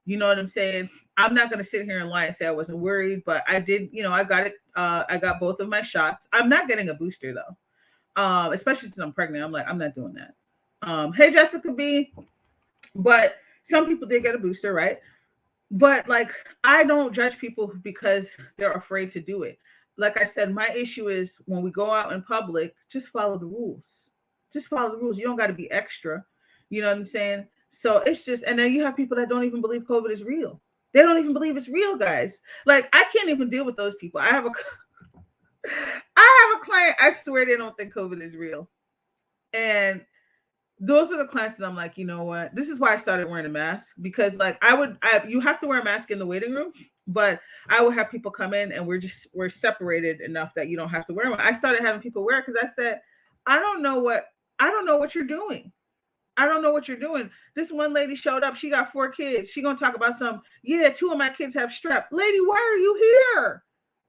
You know what I'm saying? I'm not going to sit here and lie and say I wasn't worried, but I did, I got it. I got both of my shots. I'm not getting a booster though. Especially since I'm pregnant. I'm like, I'm not doing that. Hey, Jessica B. But some people did get a booster, right? But like, I don't judge people because they're afraid to do it. Like I said, my issue is when we go out in public, just follow the rules. Just follow the rules. You don't got to be extra. You know what I'm saying? So it's just, and then you have people that don't even believe COVID is real. They don't even believe it's real, guys. Like, I can't even deal with those people. I have a client, I swear they don't think COVID is real. And those are the clients that I'm like, you know what? This is why I started wearing a mask, because like you have to wear a mask in the waiting room, but I would have people come in and we're separated enough that you don't have to wear one. I started having people wear it because I said, I don't know what you're doing. I don't know what you're doing. This one lady showed up. She got 4 kids. She going to talk about some, 2 of my kids have strep. Lady, why are you here?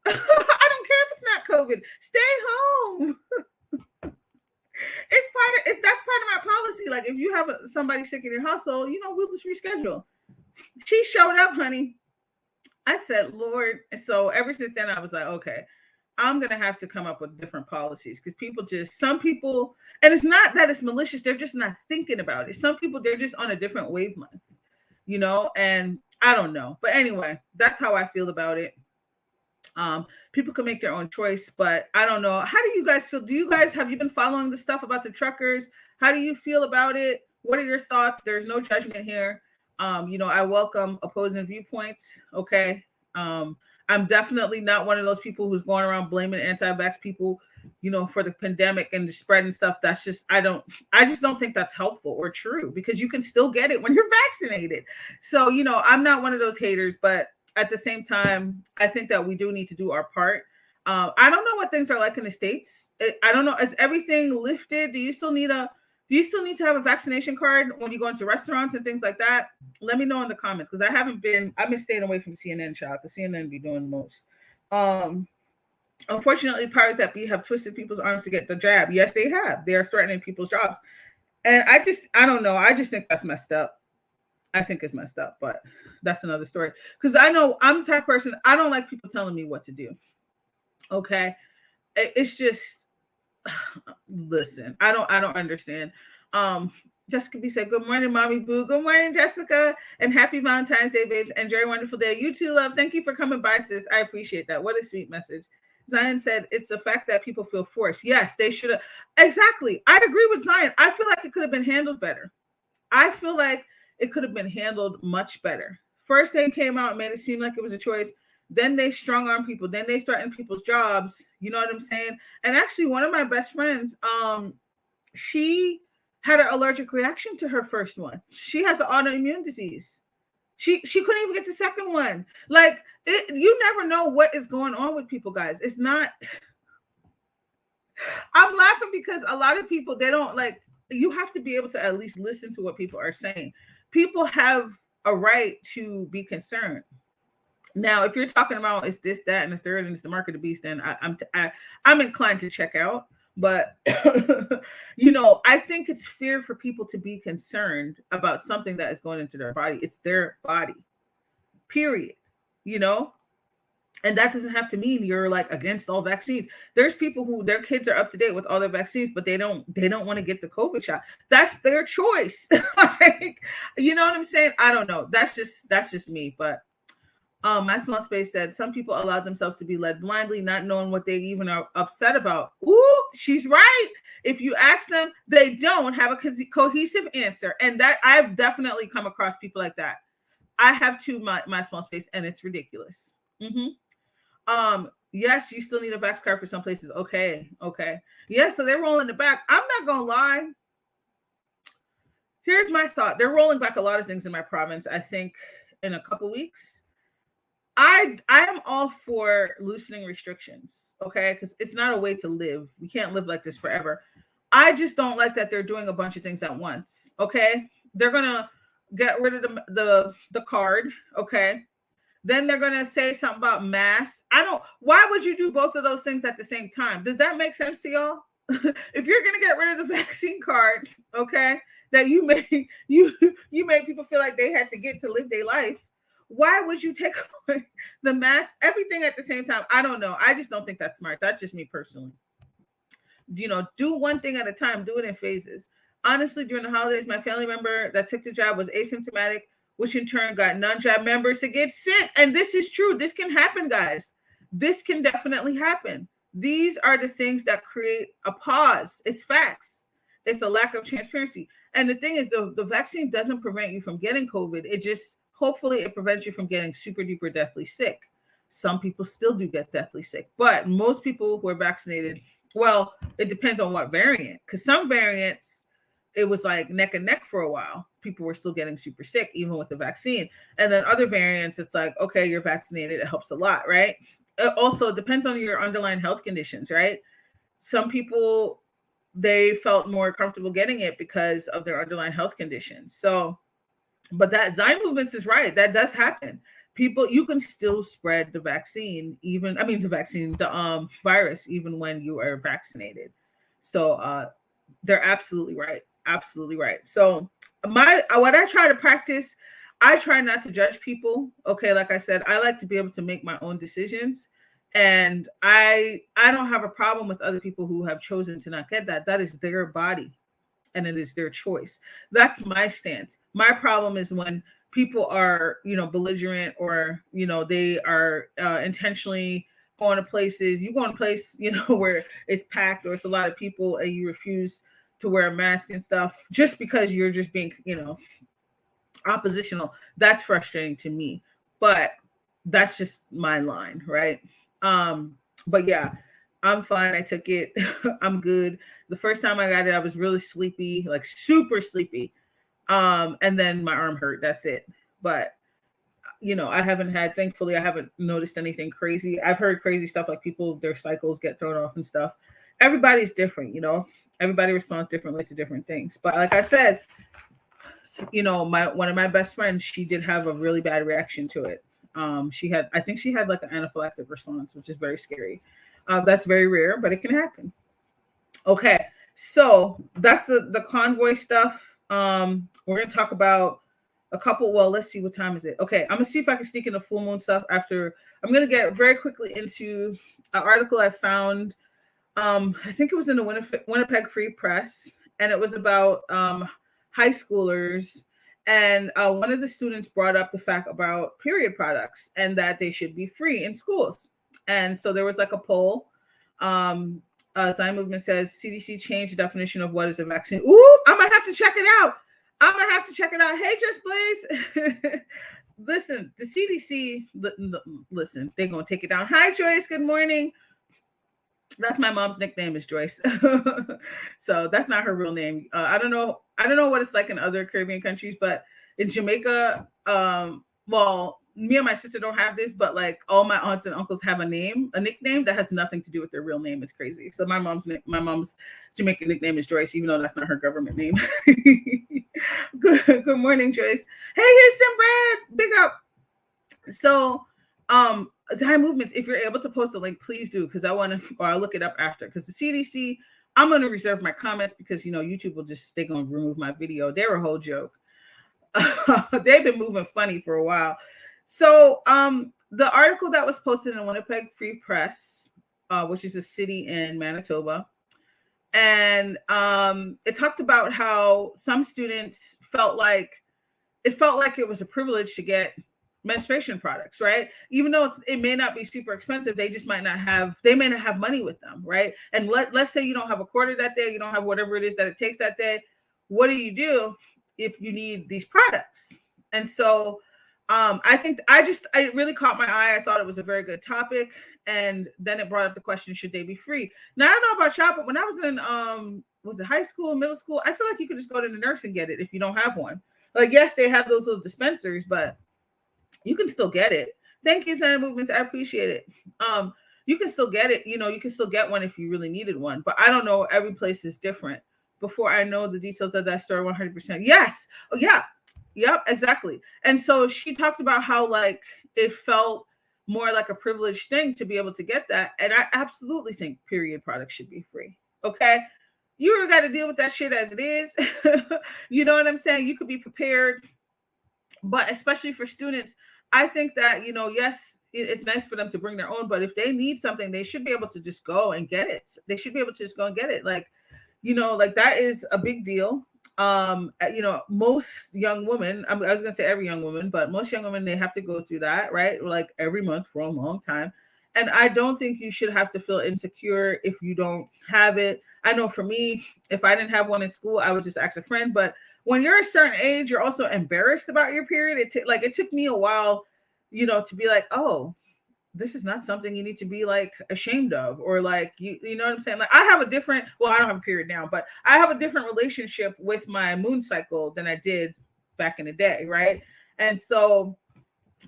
I don't care if it's not COVID. Stay home. That's part of my policy. Like, if you have somebody sick in your household, we'll just reschedule. She showed up, honey. I said, Lord. And so ever since then, I was like, okay, I'm going to have to come up with different policies because some people, and it's not that it's malicious. They're just not thinking about it. Some people, they're just on a different wavelength, and I don't know. But anyway, that's how I feel about it. People can make their own choice, but I don't know. How do you guys feel? Have you been following the stuff about the truckers? How do you feel about it? What are your thoughts? There's no judgment here. I welcome opposing viewpoints. Okay. I'm definitely not one of those people who's going around blaming anti-vax people, for the pandemic and the spread and stuff. That's just, I just don't think that's helpful or true, because you can still get it when you're vaccinated. So, I'm not one of those haters, but at the same time, I think that we do need to do our part. I don't know what things are like in the States. I don't know. Is everything lifted? Do you still need to have a vaccination card when you go into restaurants and things like that? Let me know in the comments, because I've been staying away from CNN, child, because CNN be doing the most. Unfortunately, powers that be have twisted people's arms to get the jab. Yes, they have. They are threatening people's jobs. And I don't know. I just think that's messed up. I think it's messed up, but that's another story. Because I know I'm the type of person, I don't like people telling me what to do. Okay. It's just, listen, I don't understand. Jessica B said, good morning, Mommy Boo. Good morning, Jessica. And happy Valentine's Day, babes. Enjoy a wonderful day. You too, love. Thank you for coming by, sis. I appreciate that. What a sweet message. Zion said, it's the fact that people feel forced. Yes, they should have. Exactly. I agree with Zion. I feel like it could have been handled better. I feel like it could have been handled much better. First, they came out and made it seem like it was a choice. Then they strung on people. Then they threatened people's jobs. You know what I'm saying? And actually, one of my best friends, she had an allergic reaction to her first one. She has an autoimmune disease. She couldn't even get the second one. Like, you never know what is going on with people, guys. It's not. I'm laughing because a lot of people, they don't like. You have to be able to at least listen to what people are saying. People have a right to be concerned. Now, if you're talking about it's this, that, and the third, and it's the mark of the beast, then I'm inclined to check out. But I think it's fair for people to be concerned about something that is going into their body. It's their body, period. And that doesn't have to mean you're like against all vaccines. There's people who their kids are up to date with all their vaccines, but they don't want to get the COVID shot. That's their choice. Like, you know what I'm saying? I don't know. That's just me. But My small space said some people allow themselves to be led blindly, not knowing what they even are upset about. Ooh, she's right. If you ask them, they don't have a cohesive answer. And that I've definitely come across people like that. I have too my small space, and it's ridiculous. Yes, you still need a vax card for some places. Okay. Yeah, so they're rolling it back. I'm not gonna lie. Here's my thought. They're rolling back a lot of things in my province. I think in a couple weeks. I am all for loosening restrictions, okay? Because it's not a way to live. We can't live like this forever. I just don't like that they're doing a bunch of things at once, okay? They're gonna get rid of the card, okay? Then they're gonna say something about masks. Why would you do both of those things at the same time? Does that make sense to y'all? If you're gonna get rid of the vaccine card, okay, that you made people feel like they had to get to live their life, why would you take away the mask, everything at the same time? I don't know. I just don't think that's smart. That's just me personally. Do one thing at a time. Do it in phases. Honestly, during the holidays, my family member that took the jab was asymptomatic, which in turn got non-jab members to get sick. And this is true. This can happen, guys. This can definitely happen. These are the things that create a pause. It's facts. It's a lack of transparency. And the thing is, the vaccine doesn't prevent you from getting COVID. It just, hopefully, it prevents you from getting super duper deathly sick. Some people still do get deathly sick, but most people who are vaccinated, well, it depends on what variant, because some variants, it was like neck and neck for a while. People were still getting super sick, even with the vaccine. And then other variants, it's like, okay, you're vaccinated. It helps a lot, right? It also depends on your underlying health conditions, right? Some people, they felt more comfortable getting it because of their underlying health conditions. So, but that Zyme movements is right. That does happen. People, you can still spread the vaccine, the virus, even when you are vaccinated. So they're absolutely right. Absolutely right. So what I try to practice, I try not to judge people. Okay, like I said, I like to be able to make my own decisions. And I don't have a problem with other people who have chosen to not get that. That is their body and it is their choice. That's my stance. My problem is when people are, belligerent, or, they are intentionally going to places. You go in a place, where it's packed or it's a lot of people and you refuse to wear a mask and stuff just because you're just being, oppositional. That's frustrating to me, but that's just my line, right? But yeah, I'm fine. I took it. I'm good. The first time I got it, I was really sleepy, like super sleepy. And then my arm hurt. That's it. But thankfully, I haven't noticed anything crazy. I've heard crazy stuff like people, their cycles get thrown off and stuff. Everybody's different, everybody responds differently to different things. But like I said, one of my best friends, she did have a really bad reaction to it. I think she had like an anaphylactic response, which is very scary. That's very rare, but it can happen. Okay, so that's the convoy stuff. We're gonna talk about a couple. Well, let's see, what time is it? Okay, I'm gonna see if I can sneak in the full moon stuff after. I'm gonna get very quickly into an article I found. I think it was in the Winnipeg Free Press, and it was about high schoolers. And one of the students brought up the fact about period products and that they should be free in schools. And so there was like a poll. Zyme Movement says CDC changed the definition of what is a vaccine. Ooh, I'm gonna have to check it out. Hey, Just Blaze. Listen, the CDC. Listen, they're gonna take it down. Hi, Joyce. Good morning. That's my mom's nickname is Joyce. So that's not her real name. I don't know what it's like in other Caribbean countries, but in Jamaica, well, me and my sister don't have this, but like all my aunts and uncles have a nickname that has nothing to do with their real name. It's crazy. So my mom's Jamaican nickname is Joyce, even though that's not her government name. Good morning, Joyce. Hey, Houston Brad, big up. So, Zyme Movements, if you're able to post a link, please do, because I'll look it up after. Because the CDC, I'm going to reserve my comments because, YouTube they're going to remove my video. They're a whole joke. They've been moving funny for a while. So the article that was posted in Winnipeg Free Press, which is a city in Manitoba, and it talked about how some students felt like it was a privilege to get menstruation products, right? Even though it may not be super expensive, they may not have money with them, right? And let's say you don't have a quarter that day, you don't have whatever it is that it takes that day. What do you do if you need these products? And so I think I really caught my eye. I thought it was a very good topic. And then it brought up the question, should they be free? Now I don't know about y'all, but when I was in was it high school, middle school, I feel like you could just go to the nurse and get it if you don't have one. Like, yes, they have those little dispensers, but you can still get it. Thank you, Santa Movements. I appreciate it. You can still get it. You can still get one if you really needed one. But I don't know. Every place is different. Before I know the details of that story 100%. Yes. Oh, yeah. Yep, exactly. And so she talked about how like it felt more like a privileged thing to be able to get that. And I absolutely think period products should be free. Okay. You got to deal with that shit as it is. You know what I'm saying? You could be prepared. But especially for students, I think that, yes, it's nice for them to bring their own, but if they need something, they should be able to just go and get it. They should be able to just go and get it. Like, like that is a big deal. Most young women, I was going to say every young woman, but most young women, they have to go through that, right? Like every month for a long time. And I don't think you should have to feel insecure if you don't have it. I know for me, if I didn't have one in school, I would just ask a friend. But when you're a certain age, you're also embarrassed about your period. It took me a while, to be like, oh, this is not something you need to be like ashamed of, or like, you know what I'm saying? Like I don't have a period now, but I have a different relationship with my moon cycle than I did back in the day. Right. And so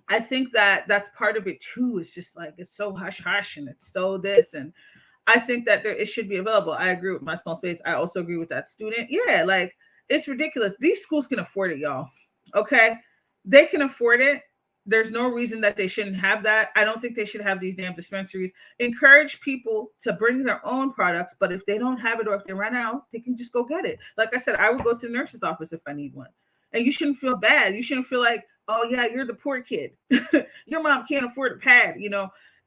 I think that that's part of it too. It's just like, it's so hush hush and it's so this. And I think that it should be available. I agree with my small space. I also agree with that student. Yeah. Like it's ridiculous. These schools can afford it, y'all. Okay. They can afford it. There's no reason that they shouldn't have that. I don't think they should have these damn dispensaries. Encourage people to bring their own products, but if they don't have it or if they run out, they can just go get it. Like I said, I would go to the nurse's office if I need one. And you shouldn't feel bad. You shouldn't feel like, oh yeah, you're the poor kid. Your mom can't afford a pad.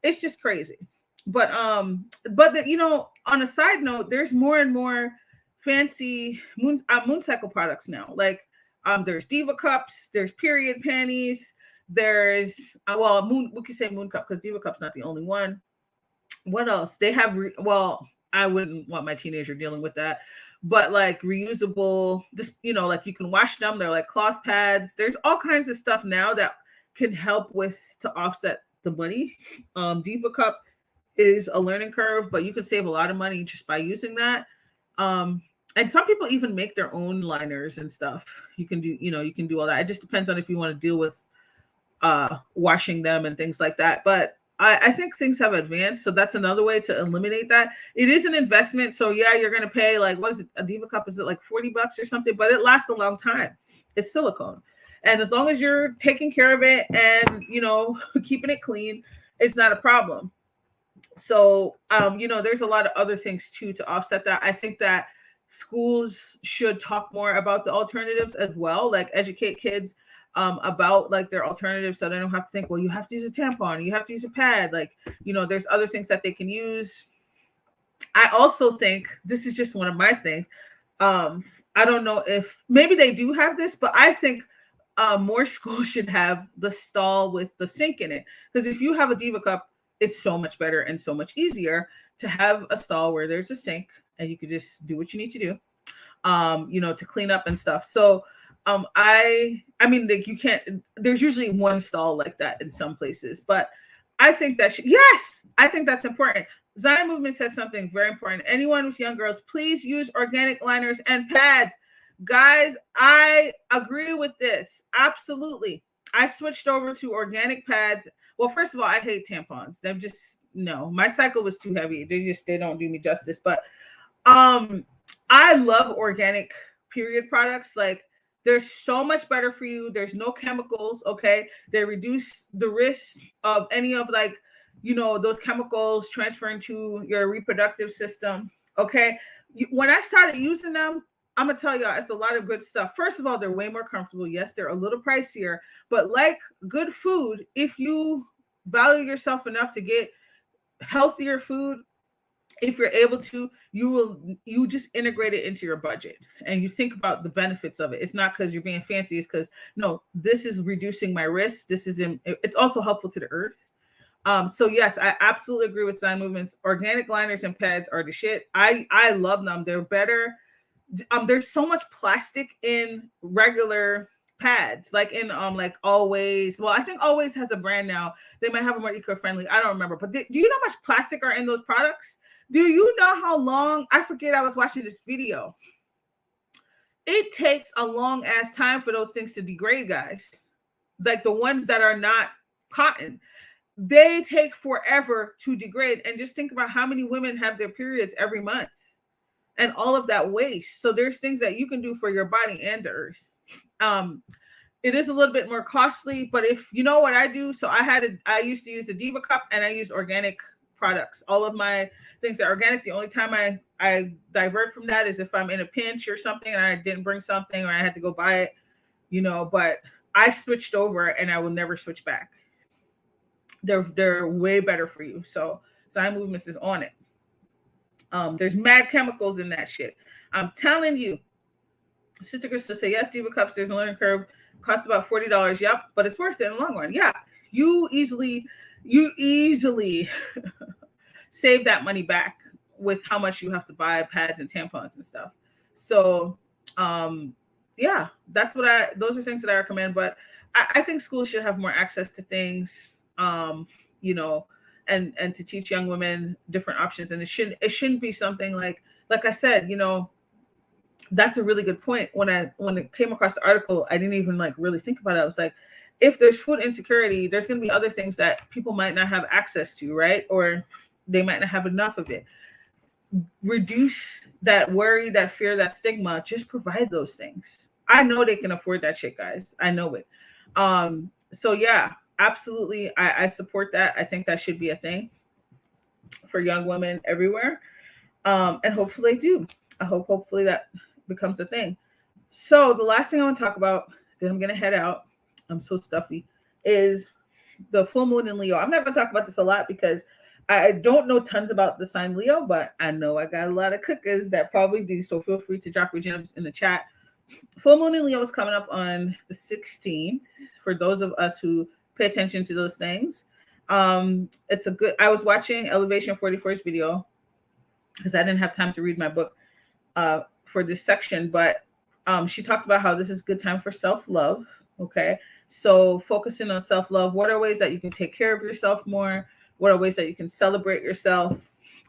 It's just crazy. But on a side note, there's more and more fancy moon cycle products now. Like there's Diva cups, there's period panties. There's we could say moon cup because Diva cup's not the only one. What else? They have I wouldn't want my teenager dealing with that, but like reusable, just like you can wash them. They're like cloth pads. There's all kinds of stuff now that can help to offset the money. Diva cup is a learning curve, but you can save a lot of money just by using that. And some people even make their own liners and stuff. You can do all that. It just depends on if you want to deal with washing them and things like that. But I think things have advanced. So that's another way to eliminate that. It is an investment. So yeah, you're going to pay like, what is it? A Diva cup, is it like $40 or something? But it lasts a long time. It's silicone. And as long as you're taking care of it and, keeping it clean, it's not a problem. So, there's a lot of other things too, to offset that. I think that schools should talk more about the alternatives as well, like educate kids about like their alternatives, so they don't have to think, well, you have to use a tampon, you have to use a pad. Like, there's other things that they can use. I also think this is just one of my things. I don't know if maybe they do have this, but I think more schools should have the stall with the sink in it. Because if you have a Diva cup, it's so much better and so much easier to have a stall where there's a sink and you can just do what you need to do, to clean up and stuff. So I mean, like you can't, there's usually one stall like that in some places, but I think that yes, I think that's important. Zion Movement says something very important. Anyone with young girls, please use organic liners and pads. Guys, I agree with this. Absolutely. I switched over to organic pads. Well, first of all, I hate tampons. They're just, no, my cycle was too heavy. They don't do me justice, but I love organic period products. Like, they're so much better for you. There's no chemicals. Okay. They reduce the risk of any of those chemicals transferring to your reproductive system. Okay. When I started using them, I'm going to tell y'all, it's a lot of good stuff. First of all, they're way more comfortable. Yes, they're a little pricier, but like good food, if you value yourself enough to get healthier food, if you're able to, you just integrate it into your budget and you think about the benefits of it. It's not because you're being fancy, it's because no, this is reducing my risk. It's also helpful to the earth. So yes, I absolutely agree with sign movements. Organic liners and pads are the shit. I love them. They're better. There's so much plastic in regular pads, like in like Always. Well, I think Always has a brand now. They might have a more eco-friendly. I don't remember. But do you know how much plastic are in those products? Do you know how long? I forget. I was watching this video. It takes a long ass time for those things to degrade, guys. Like the ones that are not cotton, they take forever to degrade. And just think about how many women have their periods every month and all of that waste. So there's things that you can do for your body and the earth. It is a little bit more costly, but if you know what I do, so I used to use the Diva cup and I use organic products. All of my things are organic. The only time I divert from that is if I'm in a pinch or something and I didn't bring something or I had to go buy it, but I switched over and I will never switch back. They're way better for you. So Sign Movements is on it. There's mad chemicals in that shit. I'm telling you. Sister Crystal say, yes, Diva Cups, there's a learning curve. Costs about $40. Yep, but it's worth it in the long run. Yeah, you easily save that money back with how much you have to buy pads and tampons and stuff. So, yeah, those are things that I recommend. But I think schools should have more access to things, and to teach young women different options. And it shouldn't be something like I said, that's a really good point. When it came across the article, I didn't even really think about it. I was like, if there's food insecurity, there's going to be other things that people might not have access to, right? Or they might not have enough of it. Reduce that worry, that fear, that stigma. Just provide those things. I know they can afford that shit, guys. I know it. So yeah, absolutely. I support that. I think that should be a thing for young women everywhere. And hopefully they do. Hopefully that becomes a thing. So the last thing I want to talk about, then I'm going to head out, I'm so stuffy, is the full moon in Leo. I'm not going to talk about this a lot because I don't know tons about the sign Leo, but I know I got a lot of cookers that probably do. So feel free to drop your gems in the chat. Full moon in Leo is coming up on the 16th for those of us who pay attention to those things. It's a good, I was watching Elevation 44's video because I didn't have time to read my book for this section, but she talked about how this is a good time for self-love. Okay, so focusing on self-love, what are ways that you can take care of yourself more? What are ways that you can celebrate yourself?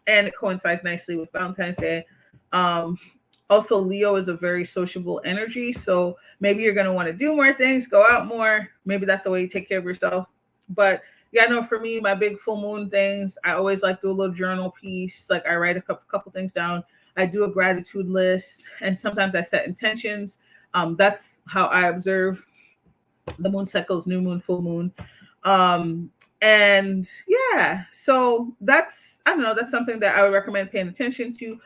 And it coincides nicely with Valentine's Day. Also, Leo is a very sociable energy, so maybe you're going to want to do more things, go out more. Maybe that's the way you take care of yourself. But yeah, no, for me, my big full moon things, I always like do a little journal piece. Like I write a couple things down. I do a gratitude list, and sometimes I set intentions. That's how I observe the moon cycles, new moon, full moon. And yeah, so that's something that I would recommend paying attention to.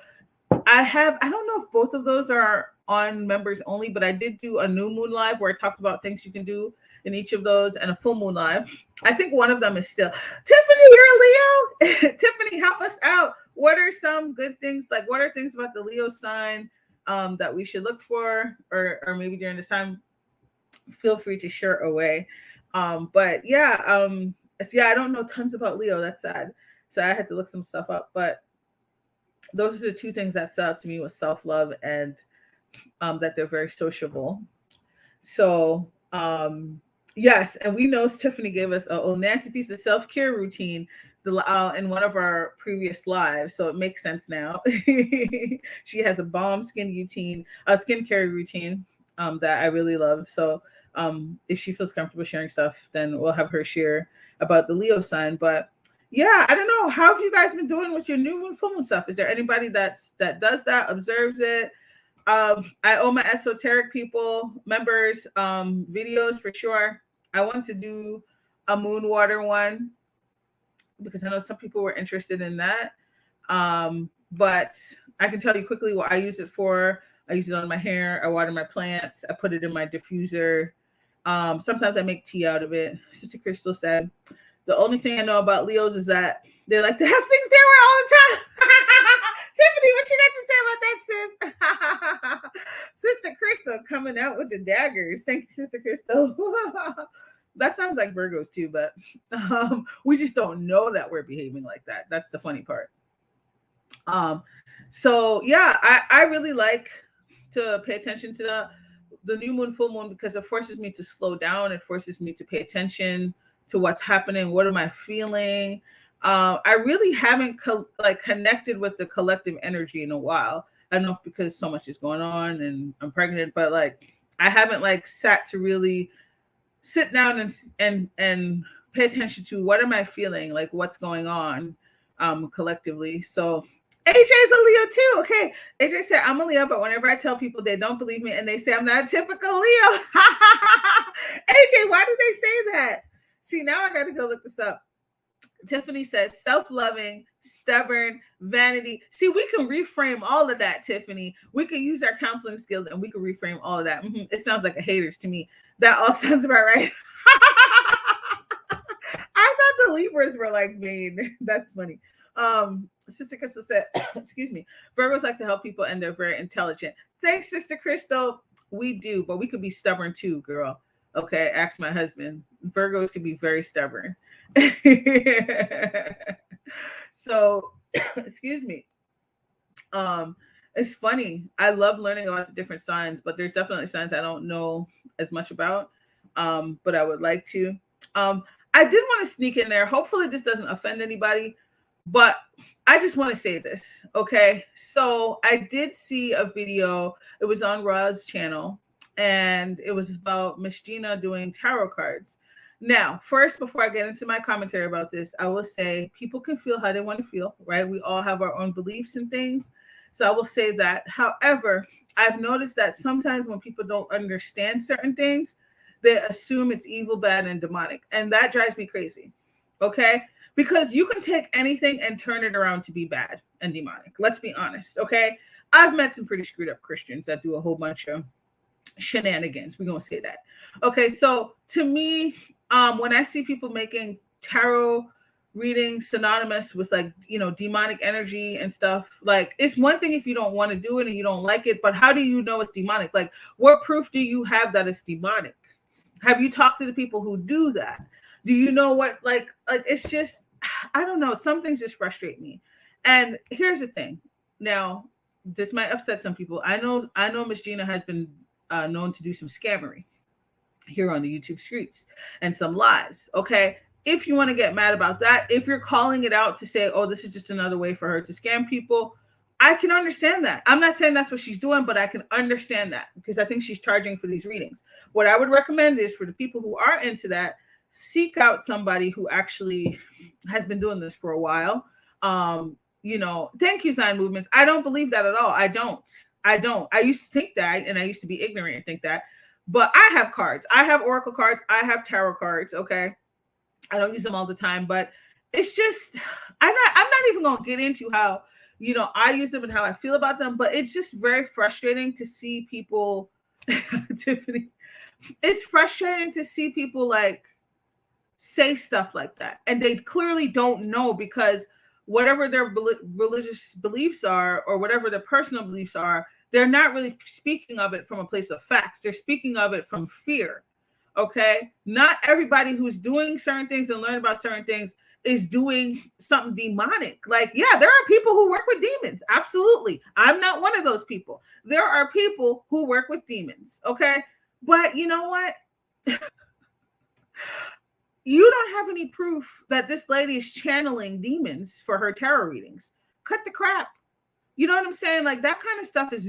I don't know if both of those are on members only, but I did do a new moon live where I talked about things you can do in each of those, and a full moon live. I think one of them is still Tiffany. You're a Leo. Tiffany, help us out. What are some good things? Like, what are things about the Leo sign that we should look for, or maybe during this time? Feel free to share away. But yeah, I don't know tons about Leo. That's sad. So I had to look some stuff up. But those are the two things that stood out to me with self-love and that they're very sociable. So yes, and we know Tiffany gave us a nasty piece of self-care routine in one of our previous lives, so it makes sense now. She has a bomb skincare routine that I really love. So if she feels comfortable sharing stuff, then we'll have her share about the Leo sign. But yeah, I don't know. How have you guys been doing with your new moon, full moon stuff? Is there anybody that does that, observes it? I owe my Esoteric people members videos for sure. I want to do a moon water one because I know some people were interested in that. But I can tell you quickly what I use it for. I use it on my hair. I water my plants. I put it in my diffuser. Sometimes I make tea out of it. Sister Crystal said, the only thing I know about Leos is that they like to have things their way all the time. Tiffany, what you got to say about that, sis? Sister Crystal coming out with the daggers. Thank you, Sister Crystal. That sounds like Virgos too, but we just don't know that we're behaving like that. That's the funny part. Um, so yeah, I really like to pay attention to the new moon, full moon, because it forces me to slow down. It forces me to pay attention to what's happening. What am I feeling? I really haven't connected with the collective energy in a while. I don't know if because so much is going on and I'm pregnant, but like I haven't like sat to really sit down and pay attention to what am I feeling, like what's going on collectively. So AJ's a Leo too. Okay. AJ said, I'm a Leo, but whenever I tell people they don't believe me and they say I'm not a typical Leo. AJ, why do they say that? See, now I got to go look this up. Tiffany says self-loving, stubborn, vanity. See, we can reframe all of that, Tiffany. We can use our counseling skills and we can reframe all of that. It sounds like a haters to me. That all sounds about right. I thought the Libras were like vain. That's funny. Sister Crystal said, excuse me, Virgos like to help people and they're very intelligent. Thanks, Sister Crystal. We do, but we could be stubborn too, girl. Okay, ask my husband. Virgos can be very stubborn. So, excuse me. It's funny. I love learning about the different signs, but there's definitely signs I don't know as much about. But I would like to. I did want to sneak in there. Hopefully this doesn't offend anybody, but I just want to say this. Okay. So I did see a video. It was on Ra's channel and it was about Miss Gina doing tarot cards. Now, first, before I get into my commentary about this, I will say people can feel how they want to feel, right? We all have our own beliefs and things. So I will say that. However, I've noticed that sometimes when people don't understand certain things, they assume it's evil, bad, and demonic. And that drives me crazy. Okay? Because you can take anything and turn it around to be bad and demonic. Let's be honest. Okay? I've met some pretty screwed up Christians that do a whole bunch of shenanigans. We're going to say that. Okay? So to me, when I see people making tarot readings synonymous with like, demonic energy and stuff, like it's one thing if you don't want to do it and you don't like it, but how do you know it's demonic? Like what proof do you have that it's demonic? Have you talked to the people who do that? Do you know what, like it's just, I don't know. Some things just frustrate me. And here's the thing. Now, this might upset some people. I know Miss Gina has been known to do some scammery here on the YouTube streets and some lies. Okay. If you want to get mad about that, if you're calling it out to say, oh, this is just another way for her to scam people, I can understand that. I'm not saying that's what she's doing, but I can understand that because I think she's charging for these readings. What I would recommend is for the people who are into that, seek out somebody who actually has been doing this for a while. Thank you, sign movements. I don't believe that at all. I don't. I used to think that, and I used to be ignorant and think that. But I have cards. I have oracle cards. I have tarot cards. Okay. I don't use them all the time, but it's just, I'm not even going to get into how, I use them and how I feel about them, but it's just very frustrating to see people, Tiffany, it's frustrating to see people like say stuff like that. And they clearly don't know because whatever their religious beliefs are, or whatever their personal beliefs are, they're not really speaking of it from a place of facts. They're speaking of it from fear. Okay. Not everybody who's doing certain things and learning about certain things is doing something demonic. Like, yeah, there are people who work with demons. Absolutely. I'm not one of those people. There are people who work with demons. Okay. But you know what? You don't have any proof that this lady is channeling demons for her tarot readings. Cut the crap. You know what I'm saying? Like that kind of stuff is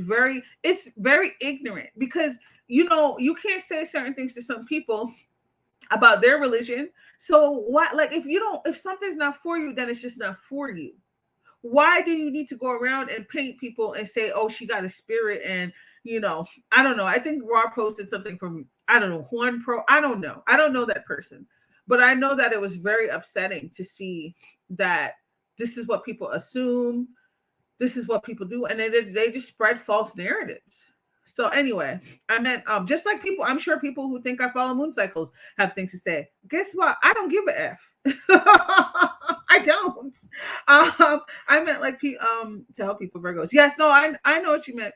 it's very ignorant because, you can't say certain things to some people about their religion. So what, like, if something's not for you, then it's just not for you. Why do you need to go around and paint people and say, oh, she got a spirit? And, I don't know. I think Raw posted something from, I don't know, Horn Pro. I don't know. I don't know that person, but I know that it was very upsetting to see that this is what people assume. This is what people do. And they just spread false narratives. So anyway, I meant just like people, I'm sure people who think I follow moon cycles have things to say. Guess what? I don't give a F. I don't. I meant like tell people Virgos. Yes, no, I know what you meant.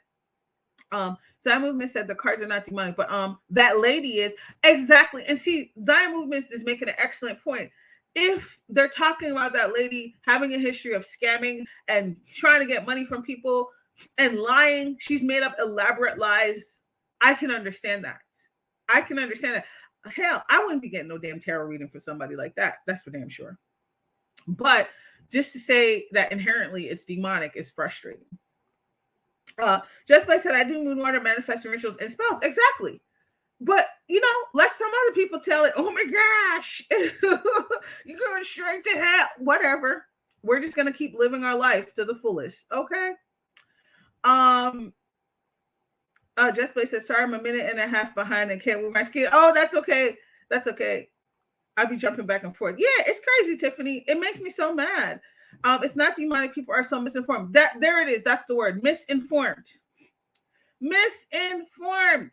Zion Movement said the cards are not demonic, but that lady is exactly. And see, Zion Movement is making an excellent point. If they're talking about that lady having a history of scamming and trying to get money from people and lying, she's made up elaborate lies. I can understand that. I can understand that. Hell, I wouldn't be getting no damn tarot reading for somebody like that. That's for damn sure. But just to say that inherently it's demonic is frustrating. Just like I said, I do moon water manifesting rituals and spells. Exactly. But, let some other people tell it. Oh my gosh, you're going straight to hell. Whatever. We're just going to keep living our life to the fullest. Okay. Just Play says, sorry, I'm a minute and a half behind and can't move my skin. Oh, that's okay. That's okay. I'll be jumping back and forth. Yeah, it's crazy, Tiffany. It makes me so mad. It's not demonic. People are so misinformed. There it is. That's the word. Misinformed. Misinformed.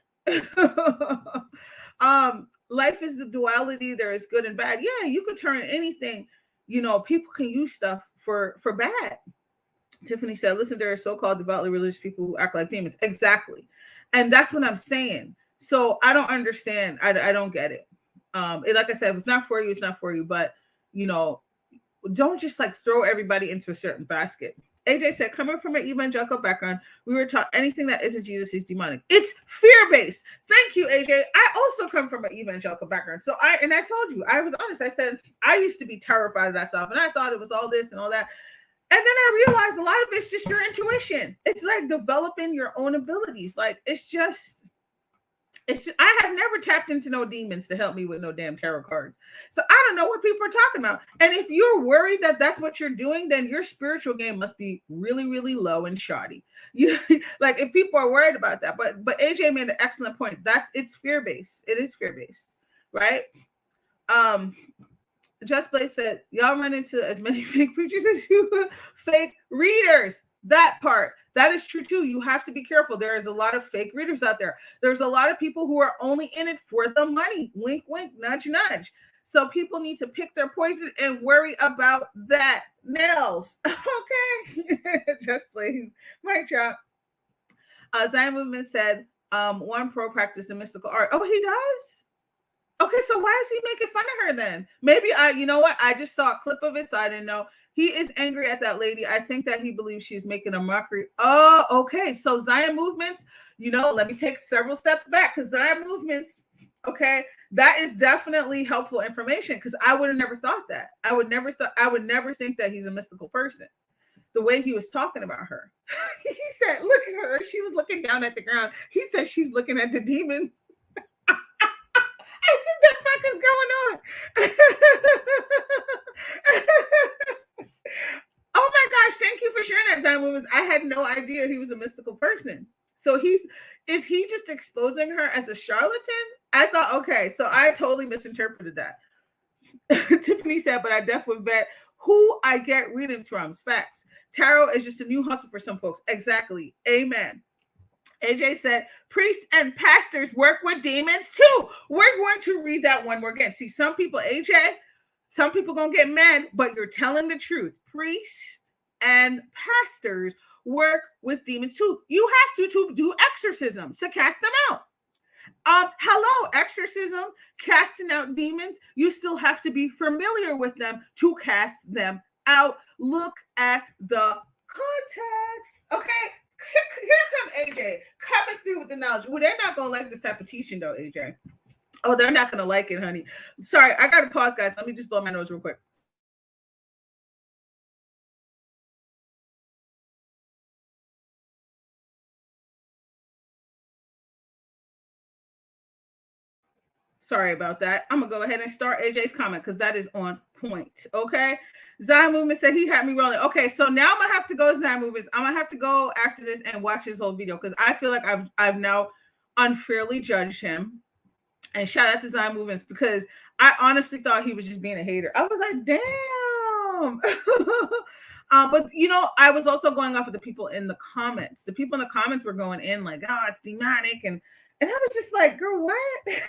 Life is the duality. There is good and bad. Yeah, you could turn anything. People can use stuff for bad. Tiffany said, listen, there are so-called devoutly religious people who act like demons. Exactly. And that's what I'm saying. So I don't understand. I don't get it. Like I said, if it's not for you, it's not for you. But, don't just like throw everybody into a certain basket. AJ said, coming from an evangelical background, we were taught anything that isn't Jesus is demonic. It's fear-based. Thank you, AJ. I also come from an evangelical background. So I told you, I was honest. I said, I used to be terrified of that stuff. And I thought it was all this and all that. And then I realized a lot of it's just your intuition. It's like developing your own abilities. Like, I have never tapped into no demons to help me with no damn tarot cards. So I don't know what people are talking about. And if you're worried that that's what you're doing, then your spiritual game must be really, really low and shoddy. Like if people are worried about that. But AJ made an excellent point. It's fear-based. It is fear-based, right? Just Play said, y'all run into as many fake preachers as you fake readers. That part. That is true too. You have to be careful. There is a lot of fake readers out there. There's a lot of people who are only in it for the money. Wink, wink, nudge, nudge. So people need to pick their poison and worry about that. Nails. Okay. Just please. Mic drop. Zion Movement said, one pro practice in mystical art. Oh, he does? Okay, so why is he making fun of her then? Maybe you know what? I just saw a clip of it, so I didn't know. He is angry at that lady. I think that he believes she's making a mockery. Oh, okay. So Zion Movements, let me take several steps back because Zion Movements, okay, that is definitely helpful information because I would have never thought that. I would never think that he's a mystical person. The way he was talking about her. He said, look at her. She was looking down at the ground. He said she's looking at the demons. I said, the fuck is going on? Oh my gosh, thank you for sharing that, Zion Movements. I had no idea he was a mystical person. So is he just exposing her as a charlatan? I thought, okay, so I totally misinterpreted that. Tiffany said, but I definitely bet who I get readings from. Facts. Tarot is just a new hustle for some folks. Exactly. Amen. AJ said, priests and pastors work with demons too. We're going to read that one more again. See, some people, AJ, some people going to get mad, but you're telling the truth. Priests and pastors work with demons too. You have to do exorcisms to cast them out. Hello, exorcism, casting out demons. You still have to be familiar with them to cast them out. Look at the context. Okay. Here come AJ coming through with the knowledge. Well, they're not going to like this type of teaching though, AJ. Oh, they're not going to like it, honey. Sorry, I got to pause, guys. Let me just blow my nose real quick. Sorry about that. I'm going to go ahead and start AJ's comment because that is on point. Okay. Zion Movement said he had me rolling. Okay. So now I'm going to have to go to Zion Movements. I'm going to have to go after this and watch his whole video because I feel like I've now unfairly judged him. And shout out to Zion Movements because I honestly thought he was just being a hater. I was like, damn. But, I was also going off of the people in the comments. The people in the comments were going in like, oh, it's demonic. And I was just like, girl, what?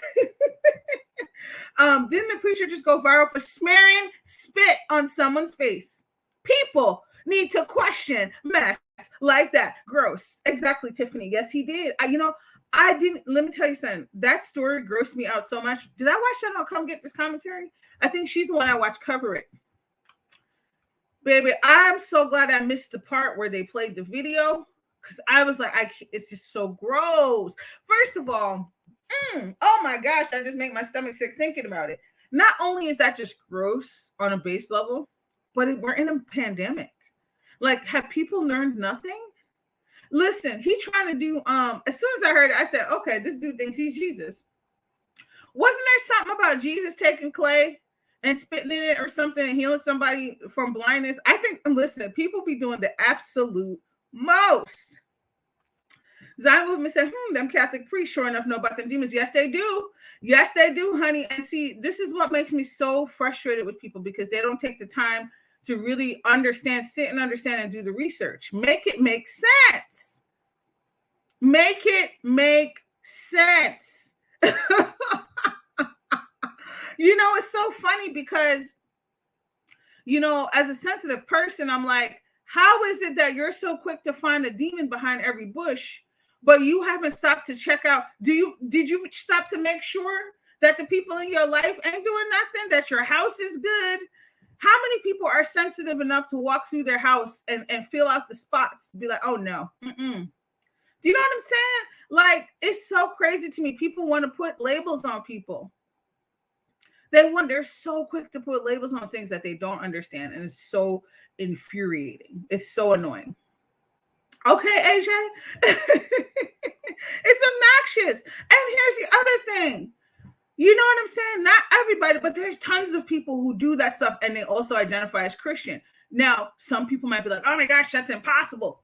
Didn't the preacher just go viral for smearing spit on someone's face? People need to question mess like that. Gross. Exactly, Tiffany. Yes, he did. I didn't. Let me tell you something. That story grossed me out so much. Did I watch that on Come Get This Commentary? I think she's the one I watched cover it. Baby, I'm so glad I missed the part where they played the video, because I was like, it's just so gross. First of all, oh my gosh, that just make my stomach sick thinking about it. Not only is that just gross on a base level, but we're in a pandemic. Like, have people learned nothing? Listen, he trying to do, as soon as I heard it, I said, okay, this dude thinks he's Jesus. Wasn't there something about Jesus taking clay and spitting in it or something and healing somebody from blindness? I think, listen, people be doing the absolute most. Zion Movement said, them Catholic priests sure enough know about them demons. Yes, they do. Yes, they do, honey. And see, this is what makes me so frustrated with people, because they don't take the time to really understand, sit and understand and do the research. Make it make sense. Make it make sense. It's so funny because, as a sensitive person, I'm like, how is it that you're so quick to find a demon behind every bush, but you haven't stopped to check out? Did you stop to make sure that the people in your life ain't doing nothing, that your house is good? How many people are sensitive enough to walk through their house and feel out the spots, be like, oh no. Do you know what I'm saying? Like, it's so crazy to me. People want to put labels on people. They're so quick to put labels on things that they don't understand. And it's so infuriating. It's so annoying. Okay, AJ. It's obnoxious. And here's the other thing. You know what I'm saying? Not everybody, but there's tons of people who do that stuff and they also identify as Christian. Now, some people might be like, oh my gosh, that's impossible.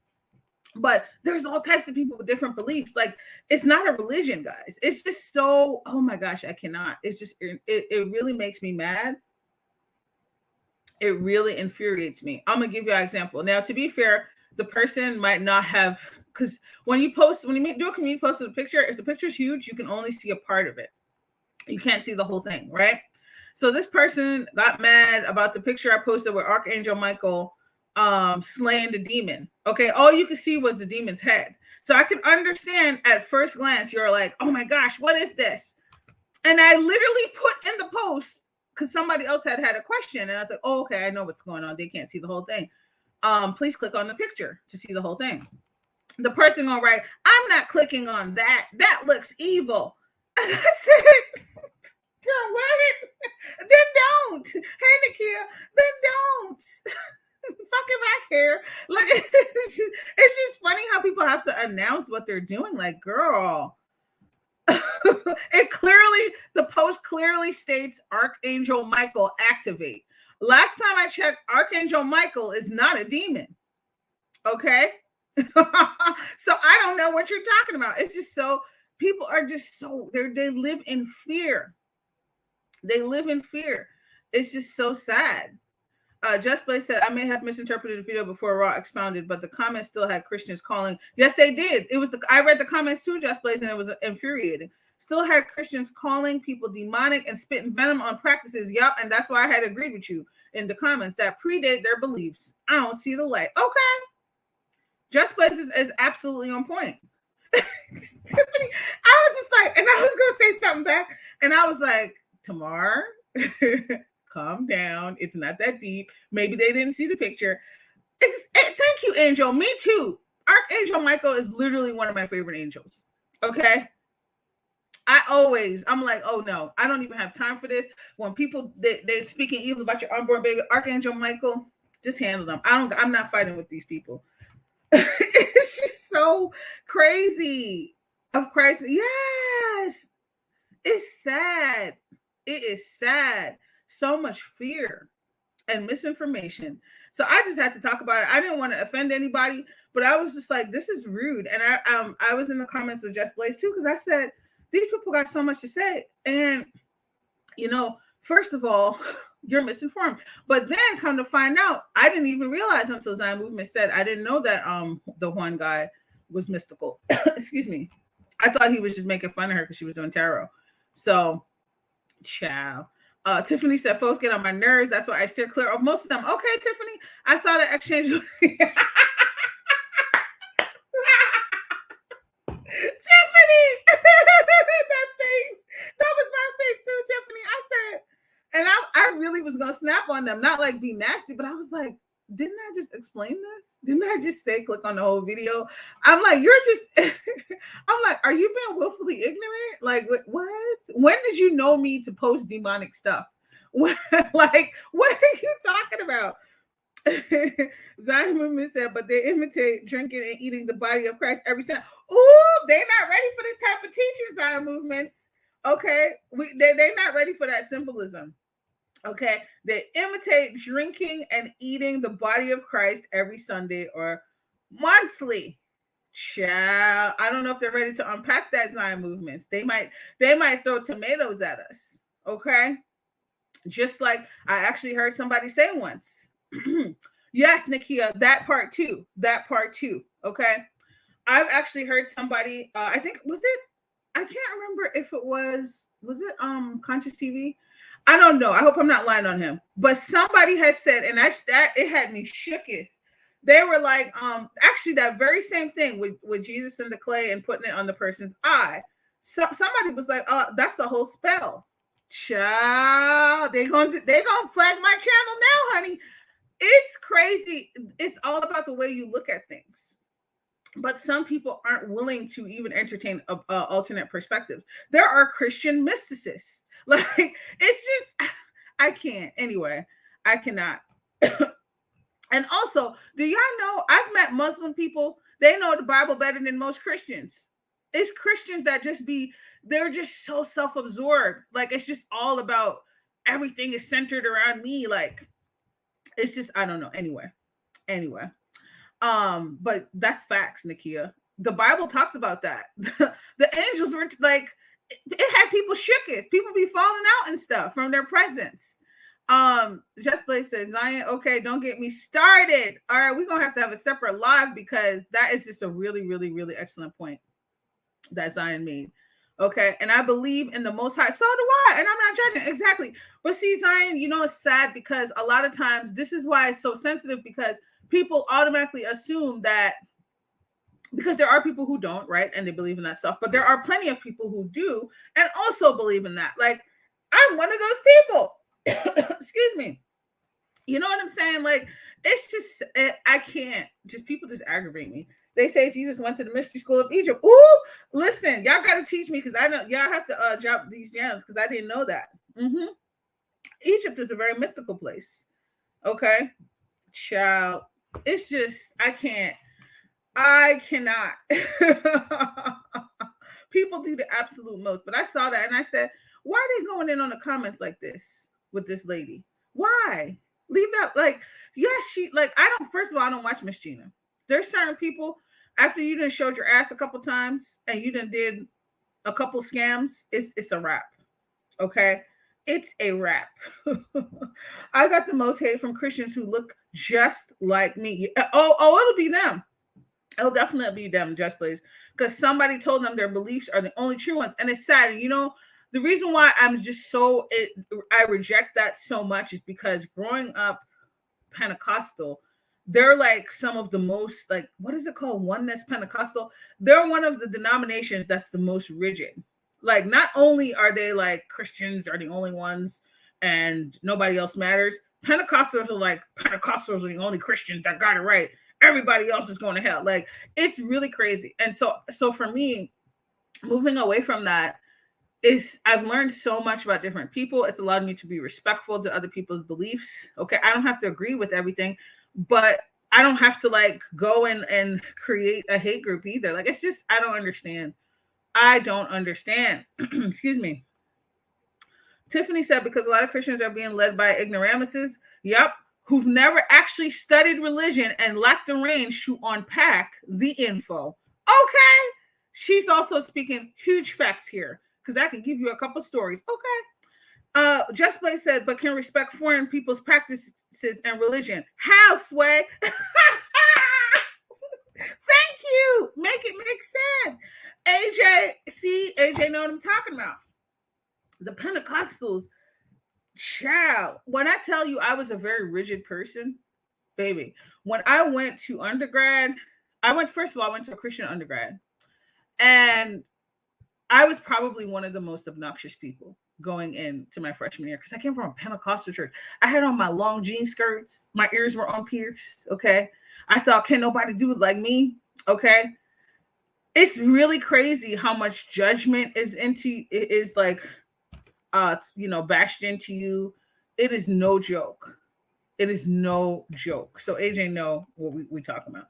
But there's all types of people with different beliefs. Like, it's not a religion, guys. It's just so, oh my gosh, I cannot. It's just, it really makes me mad. It really infuriates me. I'm going to give you an example. Now, to be fair, the person might not have, because when you do a community post of a picture, if the picture's huge, you can only see a part of it. You can't see the whole thing, right? So this person got mad about the picture I posted with Archangel Michael slaying the demon. Okay, all you could see was the demon's head. So I can understand at first glance, you're like, oh my gosh, what is this? And I literally put in the post, because somebody else had a question, and I was like, oh, okay, I know what's going on. They can't see the whole thing. Please click on the picture to see the whole thing. The person gonna write, I'm not clicking on that. That looks evil. And I said, girl, what? Then don't. Hey, Nakia, then don't. Fuck if I care. Like, it's just funny how people have to announce what they're doing. Like, girl. The post clearly states Archangel Michael activate. Last time I checked, Archangel Michael is not a demon. Okay? So I don't know what you're talking about. It's just so, people are just so, they live in fear. They live in fear. It's just so sad. Just Blaze said, I may have misinterpreted the video before Raw expounded, but the comments still had Christians calling. Yes, they did. I read the comments too, Just Blaze, and it was infuriating. Still had Christians calling people demonic and spitting venom on practices. Yup, and that's why I had agreed with you in the comments that predate their beliefs. I don't see the light. Okay. Just Blaze is absolutely on point. Tiffany, I was just like, and I was going to say something back, and I was like, Tamar, calm down. It's not that deep. Maybe they didn't see the picture. Thank you, Angel. Me too. Archangel Michael is literally one of my favorite angels. Okay. I'm like, oh no, I don't even have time for this. When people they're speaking evil about your unborn baby, Archangel Michael, just handle them. I'm not fighting with these people. It's just so crazy. Of Christ. Yes. It's sad. It is sad. So much fear and misinformation. So I just had to talk about it. I didn't want to offend anybody, but I was just like, this is rude. And I was in the comments with Just Blaze too, because I said, these people got so much to say. And, first of all, you're misinformed. But then come to find out, I didn't even realize until Zion Movement said, I didn't know that the one guy was mystical. Excuse me. I thought he was just making fun of her because she was doing tarot. So Ciao. Tiffany said, folks get on my nerves. That's why I steer clear of most of them. Okay, Tiffany. I saw that exchange. Tiffany, that face. That was my face too, Tiffany. I said, and I really was gonna snap on them, not like be nasty, but I was like, didn't I just explain this? Didn't I just say click on the whole video? I'm like, you're just I'm like, are you being willfully ignorant? Like, what? When did you know me to post demonic stuff? Like, what are you talking about? Zion movement said, but they imitate drinking and eating the body of Christ every Sunday. Ooh, they're not ready for this type of teaching, Zion movements. Okay, they're not ready for that symbolism. Okay, they imitate drinking and eating the body of Christ every Sunday or monthly. Child, I don't know if they're ready to unpack that, Zion movements. They might throw tomatoes at us. Okay, just like I actually heard somebody say once. Yes, Nakia, that part too. Okay, I've actually heard somebody. I think was it. I can't remember if it was it Conscious TV. I don't know. I hope I'm not lying on him. But somebody has said, and that it had me shooketh. They were like, actually that very same thing with Jesus in the clay and putting it on the person's eye. So somebody was like, oh, that's the whole spell. Child, they gonna flag my channel now, honey. It's crazy. It's all about the way you look at things. But some people aren't willing to even entertain alternate perspectives. There are Christian mysticists. Like, it's just, I can't. Anyway, I cannot. And also, do y'all know, I've met Muslim people, they know the Bible better than most Christians. It's Christians that they're just so self-absorbed. Like, it's just all about, everything is centered around me. Like, it's just, I don't know. Anyway. But that's facts, Nakia. The Bible talks about that. The angels were like, it had people shooketh. People be falling out and stuff from their presence. Just Play says, Zion, okay, don't get me started. All right, we're gonna have to have a separate live because that is just a really, really, really excellent point that Zion made. Okay, and I believe in the Most High. So do I, and I'm not judging exactly. But see, Zion, it's sad because a lot of times this is why it's so sensitive, because people automatically assume that, because there are people who don't, right, and they believe in that stuff, but there are plenty of people who do and also believe in that. Like, I'm one of those people. Excuse me. You know what I'm saying? Like, it's just, I can't. Just people just aggravate me. They say Jesus went to the mystery school of Egypt. Ooh, listen, y'all got to teach me, because I know y'all have to drop these gems, because I didn't know that. Egypt is a very mystical place. Okay, child. It's just, I cannot. People do the absolute most. But I saw that and I said, why are they going in on the comments like this with this lady? Why? Leave that. Like, yes, first of all, I don't watch Miss Gina. There's certain people, after you done showed your ass a couple times and you done did a couple scams, it's a wrap. Okay? It's a wrap. I got the most hate from Christians who look just like me. Oh, it'll be them. It'll definitely be them, Just Please, because somebody told them their beliefs are the only true ones. And it's sad. The reason why I'm just I reject that so much is because growing up Pentecostal, they're like some of the most, like, what is it called? Oneness Pentecostal. They're one of the denominations that's the most rigid. Like, not only are they like Christians are the only ones and nobody else matters, Pentecostals are the only Christians that got it right. Everybody else is going to hell. Like, it's really crazy. And so for me, moving away from that I've learned so much about different people. It's allowed me to be respectful to other people's beliefs. Okay, I don't have to agree with everything, but I don't have to like go and create a hate group either. Like, it's just, I don't understand. Excuse me. Tiffany said, because a lot of Christians are being led by ignoramuses. Yep. Who've never actually studied religion and lack the range to unpack the info. Okay. She's also speaking huge facts here, because I can give you a couple stories. Okay. Just Play said, but can respect foreign people's practices and religion. How, Sway? Thank you. Make it make sense. AJ know what I'm talking about. The Pentecostals, child. When I tell you I was a very rigid person, baby. When I went to undergrad, I went first of all, I went to a Christian undergrad. And I was probably one of the most obnoxious people going into my freshman year because I came from a Pentecostal church. I had on my long jean skirts, my ears were on pierced. Okay. I thought, can nobody do it like me? Okay. It's really crazy how much judgment is like bashed into you. It is no joke. It is no joke. So AJ know what we talk about.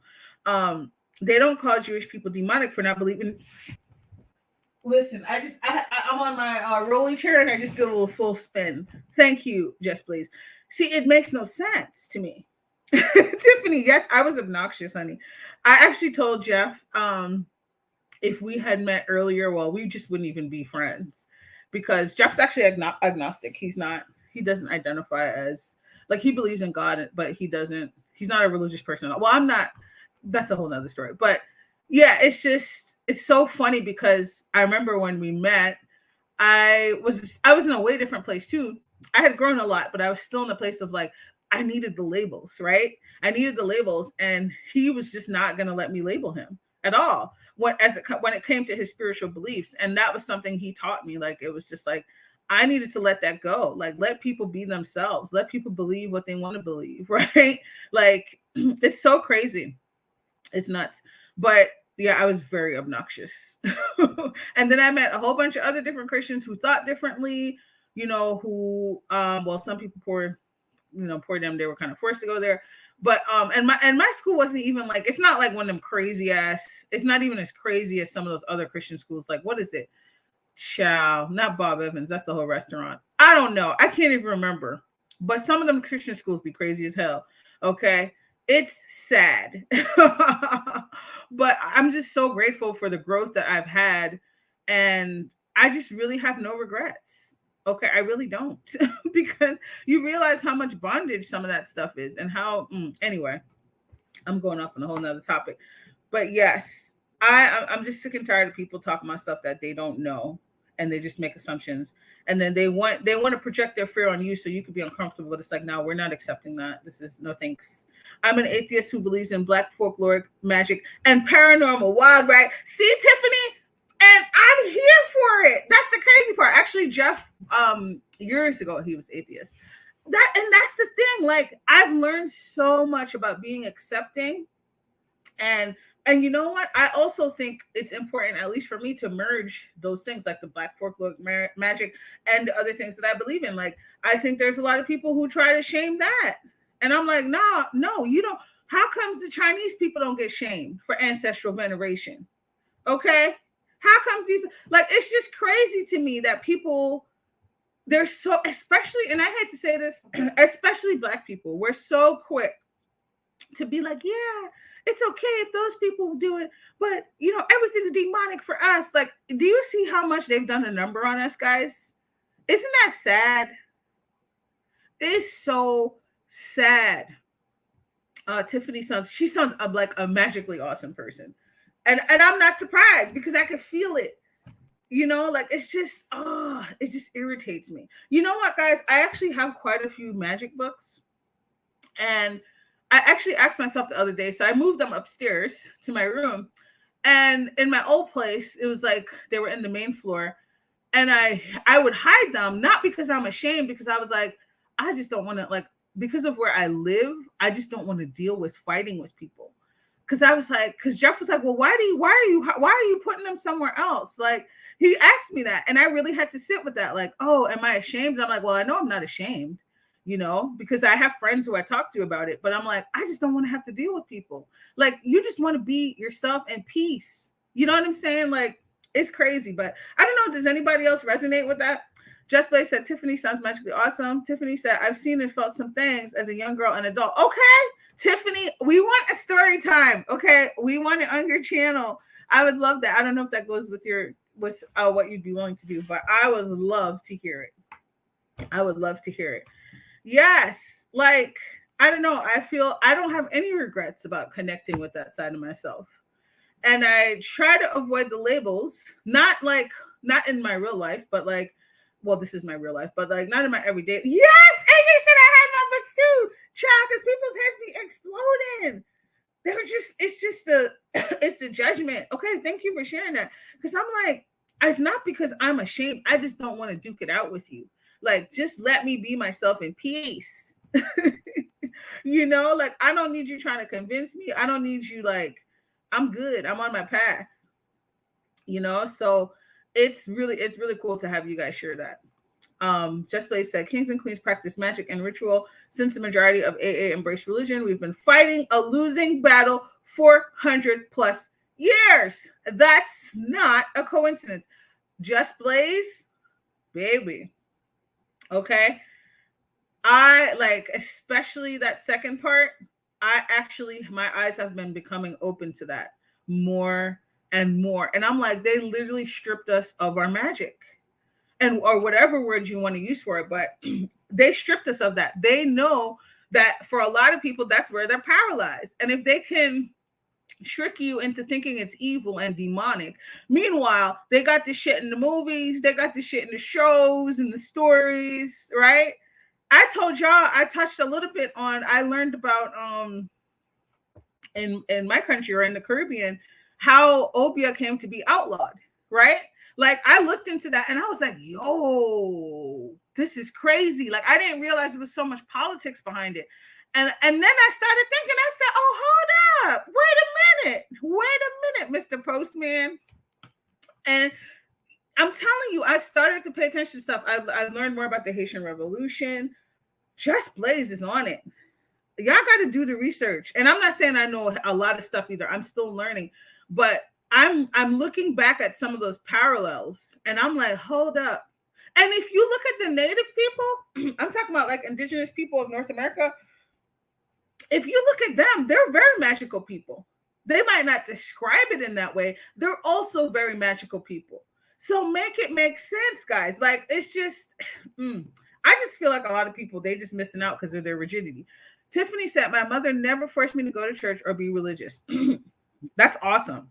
They don't call Jewish people demonic for not believing. Listen, I'm on my rolly chair and I just did a little full spin. Thank you, Jess, please. See, it makes no sense to me. Tiffany, yes, I was obnoxious, honey. I actually told Jeff, if we had met earlier, well, we just wouldn't even be friends because Jeff's actually agnostic. He doesn't identify as like he believes in God, but he's not a religious person. Well, I'm not. That's a whole nother story. But yeah, it's so funny because I remember when we met, I was in a way different place too. I had grown a lot, but I was still in a place of like I needed the labels, right? I needed the labels, and he was just not going to let me label him at all when it came to his spiritual beliefs, and that was something he taught me. Like it was just like I needed to let that go. Like let people be themselves. Let people believe what they want to believe, right? Like it's so crazy. It's nuts. But yeah, I was very obnoxious. And then I met a whole bunch of other different Christians who thought differently, who well, some people poor them, they were kind of forced to go there. But and my school wasn't even like it's not like one of them crazy ass, it's not even as crazy as some of those other Christian schools. Like what is it? Chow, not Bob Evans, that's the whole restaurant. I don't know. I can't even remember. But some of them Christian schools be crazy as hell. Okay. It's sad. But I'm just so grateful for the growth that I've had. And I just really have no regrets. Okay, I really don't. Because you realize how much bondage some of that stuff is and how anyway, I'm going off on a whole nother topic. But yes, I'm just sick and tired of people talking about stuff that they don't know and they just make assumptions and then they want to project their fear on you so you could be uncomfortable. But it's like, no, we're not accepting that. This is no thanks. I'm an atheist who believes in black folkloric magic and paranormal wild right. See, Tiffany, and I'm here for it. That's the crazy part. Actually, Jeff, years ago, he was atheist. That's the thing. Like, I've learned so much about being accepting, and you know what? I also think it's important, at least for me, to merge those things, like the black folkloric magic and the other things that I believe in. Like, I think there's a lot of people who try to shame that, and I'm like, nah, no, you don't. How comes the Chinese people don't get shamed for ancestral veneration? Okay. How comes these like it's just crazy to me that people they're so especially and I hate to say this, especially black people, we're so quick to be like, yeah, it's okay if those people do it, but everything's demonic for us. Like, do you see how much they've done a number on us, guys? Isn't that sad? It's so sad. Tiffany sounds like a magically awesome person. And I'm not surprised because I could feel it. Like it's just it just irritates me. You know what, guys? I actually have quite a few magic books. And I actually asked myself the other day, so I moved them upstairs to my room. And in my old place, it was like they were in the main floor. And I would hide them, not because I'm ashamed, because I was like, I just don't want to like because of where I live, I just don't want to deal with fighting with people. Because Jeff was like, well, why are you putting them somewhere else? Like he asked me that, and I really had to sit with that. Like, oh, am I ashamed? And I'm like, well, I know I'm not ashamed, because I have friends who I talk to about it. But I'm like, I just don't want to have to deal with people. Like, you just want to be yourself and peace. You know what I'm saying? Like, it's crazy. But I don't know. Does anybody else resonate with that? Just Blake said, Tiffany sounds magically awesome. Tiffany said, I've seen and felt some things as a young girl and adult. Okay. Tiffany, we want a story time. Okay, we want it on your channel. I would love that. I don't know if that goes with what you'd be willing to do, but I would love to hear it. I would love to hear it. Yes, like I don't know. I feel I don't have any regrets about connecting with that side of myself, and I try to avoid the labels. Not in my real life, but like well, this is my real life, but like not in my everyday. Yes, AJ said I had my books too, child, because people's heads be exploding. They're just, it's just the, it's the judgment. Okay, thank you for sharing that. Because I'm like, it's not because I'm ashamed. I just don't want to duke it out with you. Like, just let me be myself in peace. You know, like I don't need you trying to convince me. I don't need you, like, I'm good. I'm on my path. You know, so it's really cool to have you guys share that. Just Blaze said, Kings and Queens practice magic and ritual since the majority of AA embrace religion. We've been fighting a losing battle 400 plus years. That's not a coincidence. Just Blaze, baby. Okay. I like, especially that second part. I actually, my eyes have been becoming open to that more and more. And I'm like, they literally stripped us of our magic, and or whatever words you want to use for it, but they stripped us of that. They know that for a lot of people, that's where they're paralyzed. And if they can trick you into thinking it's evil and demonic, meanwhile, they got this shit in the movies, they got this shit in the shows and the stories, right? I told y'all, I touched a little bit on, I learned about in my country or in the Caribbean, how obeah came to be outlawed, right? Like I looked into that and I was like, yo, this is crazy. Like I didn't realize there was so much politics behind it. And then I started thinking, I said, oh, hold up. Wait a minute, Mr. Postman. And I'm telling you, I started to pay attention to stuff. I learned more about the Haitian Revolution. Just Blaze is on it. Y'all got to do the research. And I'm not saying I know a lot of stuff either. I'm still learning. But I'm looking back at some of those parallels and I'm like, hold up. And if you look at the native people, I'm talking about like indigenous people of North America. If you look at them, they're very magical people. They might not describe it in that way. They're also very magical people. So make it make sense, guys. Like it's just, I just feel like a lot of people, they just missing out because of their rigidity. Tiffany said, my mother never forced me to go to church or be religious. That's awesome.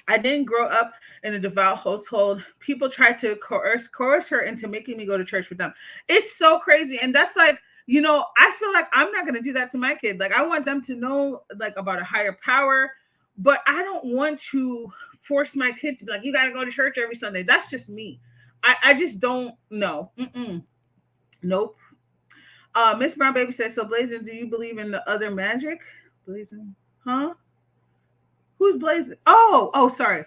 I didn't grow up in a devout household. People tried to coerce her into making me go to church with them. It's so crazy. And that's like, you know, I feel like I'm not going to do that to my kid. Like I want them to know like about a higher power, but I don't want to force my kid to be like, you got to go to church every Sunday. That's just me. I just don't know. Nope. Miss Brown Baby says, so Blazing, do you believe in the other magic? Blazing, huh? Who's Blazing? Oh, sorry.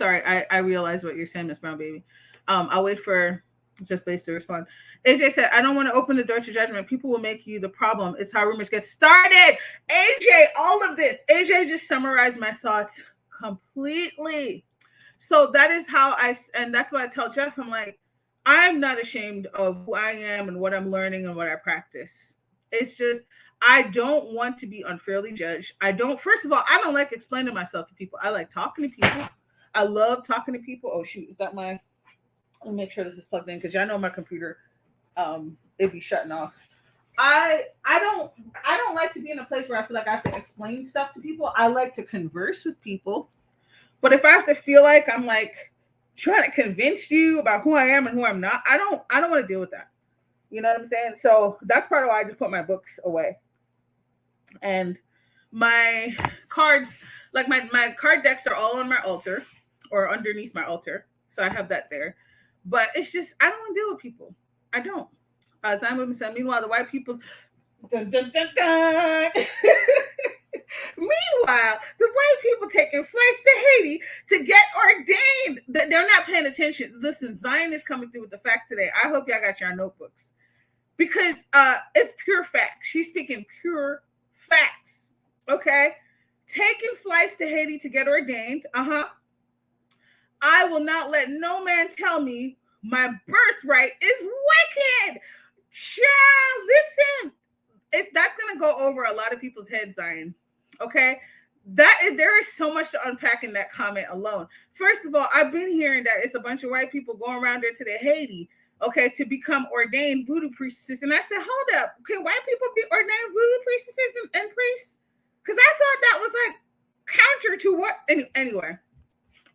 I realized what you're saying, Miss Brown Baby. I'll wait for Just Blaze to respond. AJ said, I don't want to open the door to judgment. People will make you the problem. It's how rumors get started. AJ, all of this. AJ just summarized my thoughts completely. So that is how and that's what I tell Jeff. I'm like, I'm not ashamed of who I am and what I'm learning and what I practice. It's just, I don't want to be unfairly judged. First of all, I don't like explaining myself to people. I like talking to people. I love talking to people. Oh shoot, is that let me make sure this is plugged in because y'all know my computer, it'd be shutting off. I don't like to be in a place where I feel like I have to explain stuff to people. I like to converse with people. But if I have to feel like I'm like trying to convince you about who I am and who I'm not, I don't want to deal with that. You know what I'm saying? So that's part of why I just put my books away. And my cards, like my card decks are all on my altar or underneath my altar. So I have that there. But it's just, I don't want to deal with people. I don't. Simon said, meanwhile, the white people, dun, dun, dun, dun. Meanwhile, the white people taking flights to Haiti to get ordained. They're not paying attention. Listen, Zion is coming through with the facts today. I hope y'all got your notebooks. Because it's pure fact. She's speaking pure facts. Okay? Taking flights to Haiti to get ordained. I will not let no man tell me my birthright is wicked. Child, listen. That's going to go over a lot of people's heads, Zion. Okay? There is so much to unpack in that comment alone. First of all, I've been hearing that it's a bunch of white people going around there to the Haiti, okay, to become ordained voodoo priestesses. And I said, hold up. Can white people be ordained voodoo priestesses and priests? Because I thought that was like counter to what? Anyway.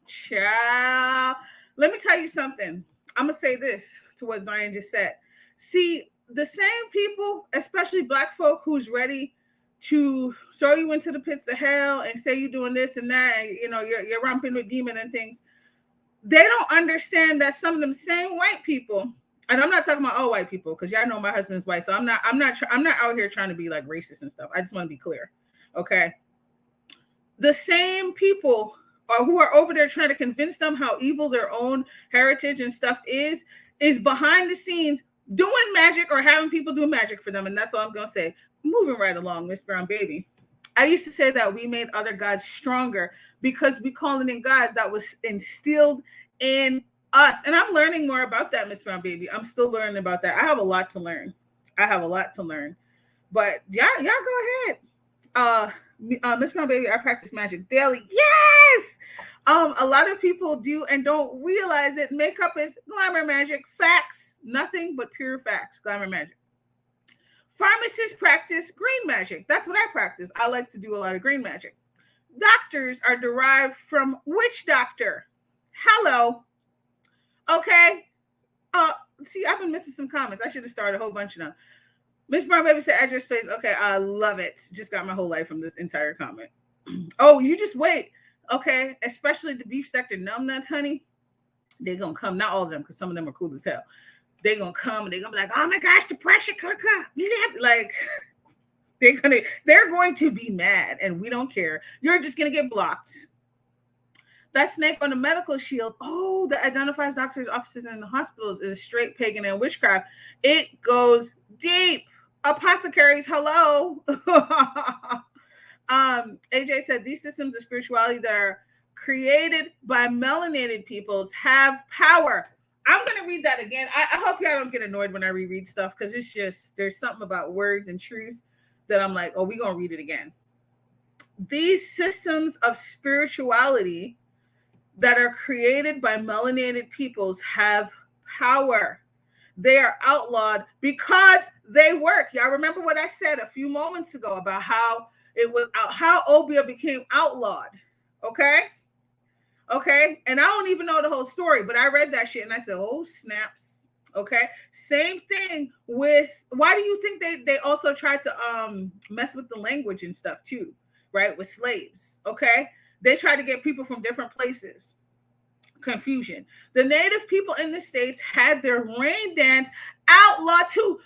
Child, let me tell you something. I'm gonna say this to what Zion just said. See, the same people, especially black folk, who's ready to throw you into the pits of hell and say you're doing this and that, and you're romping with demon and things. They don't understand that some of them same white people, and I'm not talking about all white people because y'all know my husband's white, so I'm not out here trying to be like racist and stuff. I just want to be clear, okay? The same people who are over there trying to convince them how evil their own heritage and stuff is behind the scenes doing magic or having people do magic for them. And that's all I'm going to say. Moving right along, Miss Brown Baby. I used to say that we made other gods stronger because we calling in gods that was instilled in us. And I'm learning more about that, Miss Brown Baby. I'm still learning about that. I have a lot to learn. But yeah, go ahead. Miss Brown Baby, I practice magic daily. Yes. A lot of people do and don't realize it. Makeup is glamour magic. Facts, nothing but pure facts. Glamour magic. Pharmacists practice green magic. That's what I practice. I like to do a lot of green magic. Doctors are derived from which doctor? Hello. Okay. See, I've been missing some comments. I should have started a whole bunch of them. Miss Brown Baby said address space. Okay, I love it. Just got my whole life from this entire comment. Oh, you just wait. Okay, especially the beef sector numbnuts, honey. They're gonna come. Not all of them, because some of them are cool as hell. They're gonna come and they're gonna be like, oh my gosh, ThePreshaCooka. Like they're going to be mad, and we don't care. You're just gonna get blocked. That snake on the medical shield, that identifies doctors, offices, and the hospitals is straight pagan and witchcraft. It goes deep. Apothecaries, hello. AJ said these systems of spirituality that are created by melanated peoples have power. I'm going to read that again. I hope y'all don't get annoyed when I reread stuff because it's just, there's something about words and truth that I'm like, we're going to read it again. These systems of spirituality that are created by melanated peoples have power. They are outlawed because they work. Y'all remember what I said a few moments ago about how Obia became outlawed. Okay. And I don't even know the whole story, but I read that shit and I said, oh, snaps. Okay. Same thing with, why do you think they also tried to mess with the language and stuff too, right? With slaves. Okay. They tried to get people from different places. Confusion. The native people in the States had their rain dance outlawed too.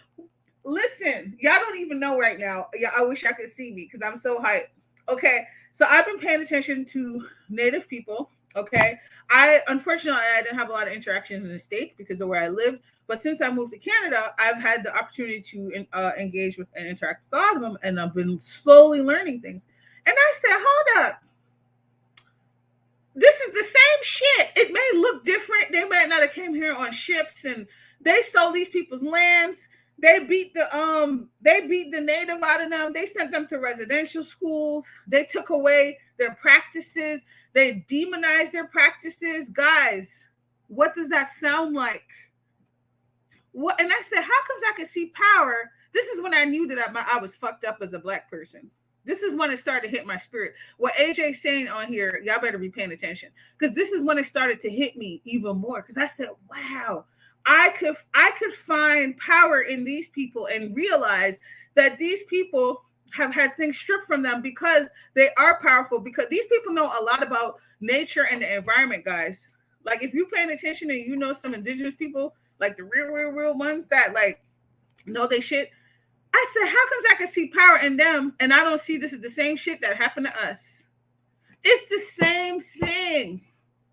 Listen, y'all don't even know right now. Yeah, I wish y'all could see me because I'm so hyped. Okay, so I've been paying attention to native people. Okay, unfortunately I didn't have a lot of interactions in the States because of where I live. But since I moved to Canada, I've had the opportunity to engage with and interact with a lot of them, and I've been slowly learning things. And I said, hold up. This is the same shit. It may look different. They might not have came here on ships and they stole these people's lands. They beat the native out of them. They sent them to residential schools. They took away their practices. They demonized their practices. Guys, what does that sound like? What? And I said, how comes I can see power? This is when I knew that I was fucked up as a Black person. This is when it started to hit my spirit. What AJ's saying on here, y'all better be paying attention. Because this is when it started to hit me even more. Because I said, wow, I could find power in these people and realize that these people have had things stripped from them because they are powerful. Because these people know a lot about nature and the environment, guys. Like if you're paying attention and you know some indigenous people, like the real ones that like know they shit. I said, how comes I can see power in them and I don't see this is the same shit that happened to us? It's the same thing,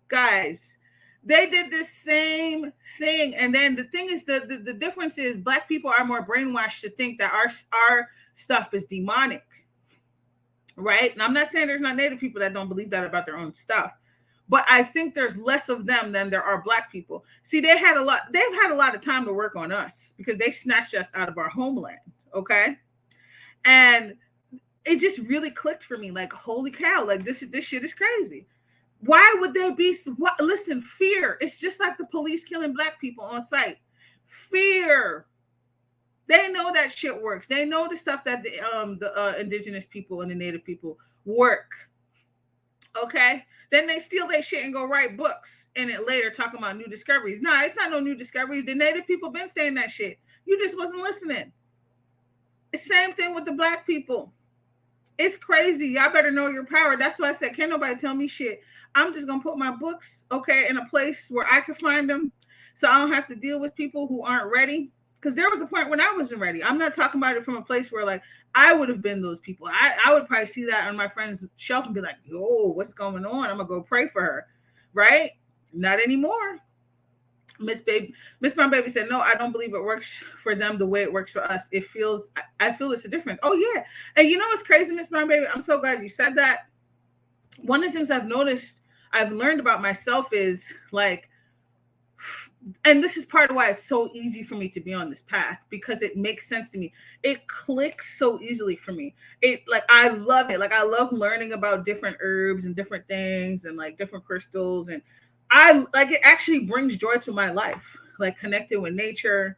guys. They did the same thing. And then the thing is, the difference is Black people are more brainwashed to think that our stuff is demonic, right? And I'm not saying there's not Native people that don't believe that about their own stuff. But I think there's less of them than there are Black people. See, they've had a lot of time to work on us because they snatched us out of our homeland. Okay. And it just really clicked for me. Like, holy cow, like this shit is crazy. Why would there be listen, fear. It's just like the police killing Black people on sight. Fear. They know that shit works. They know the stuff that the indigenous people and the native people work. Okay. Then they steal their shit and go write books in it later talking about new discoveries. Nah, it's not no new discoveries. The native people been saying that shit. You just wasn't listening. The same thing with the black people. It's crazy. Y'all better know your power. That's why I said, can't nobody tell me shit. I'm just gonna put my books, okay, in a place where I can find them, so I don't have to deal with people who aren't ready. Because there was a point when I wasn't ready. I'm not talking about it from a place where like I would have been those people. I would probably see that on my friend's shelf and be like, yo, what's going on? I'm gonna go pray for her. Right? Not anymore. Miss Brown Baby said, no, I don't believe it works for them the way it works for us. It feels, I feel it's a difference. Oh yeah. And you know what's crazy, Miss Brown Baby? I'm so glad you said that. One of the things I've noticed, I've learned about myself is like, and this is part of why it's so easy for me to be on this path, because it makes sense to me. It clicks so easily for me. It like, I love it. Like I love learning about different herbs and different things and like different crystals. And I like, it actually brings joy to my life, like connecting with nature.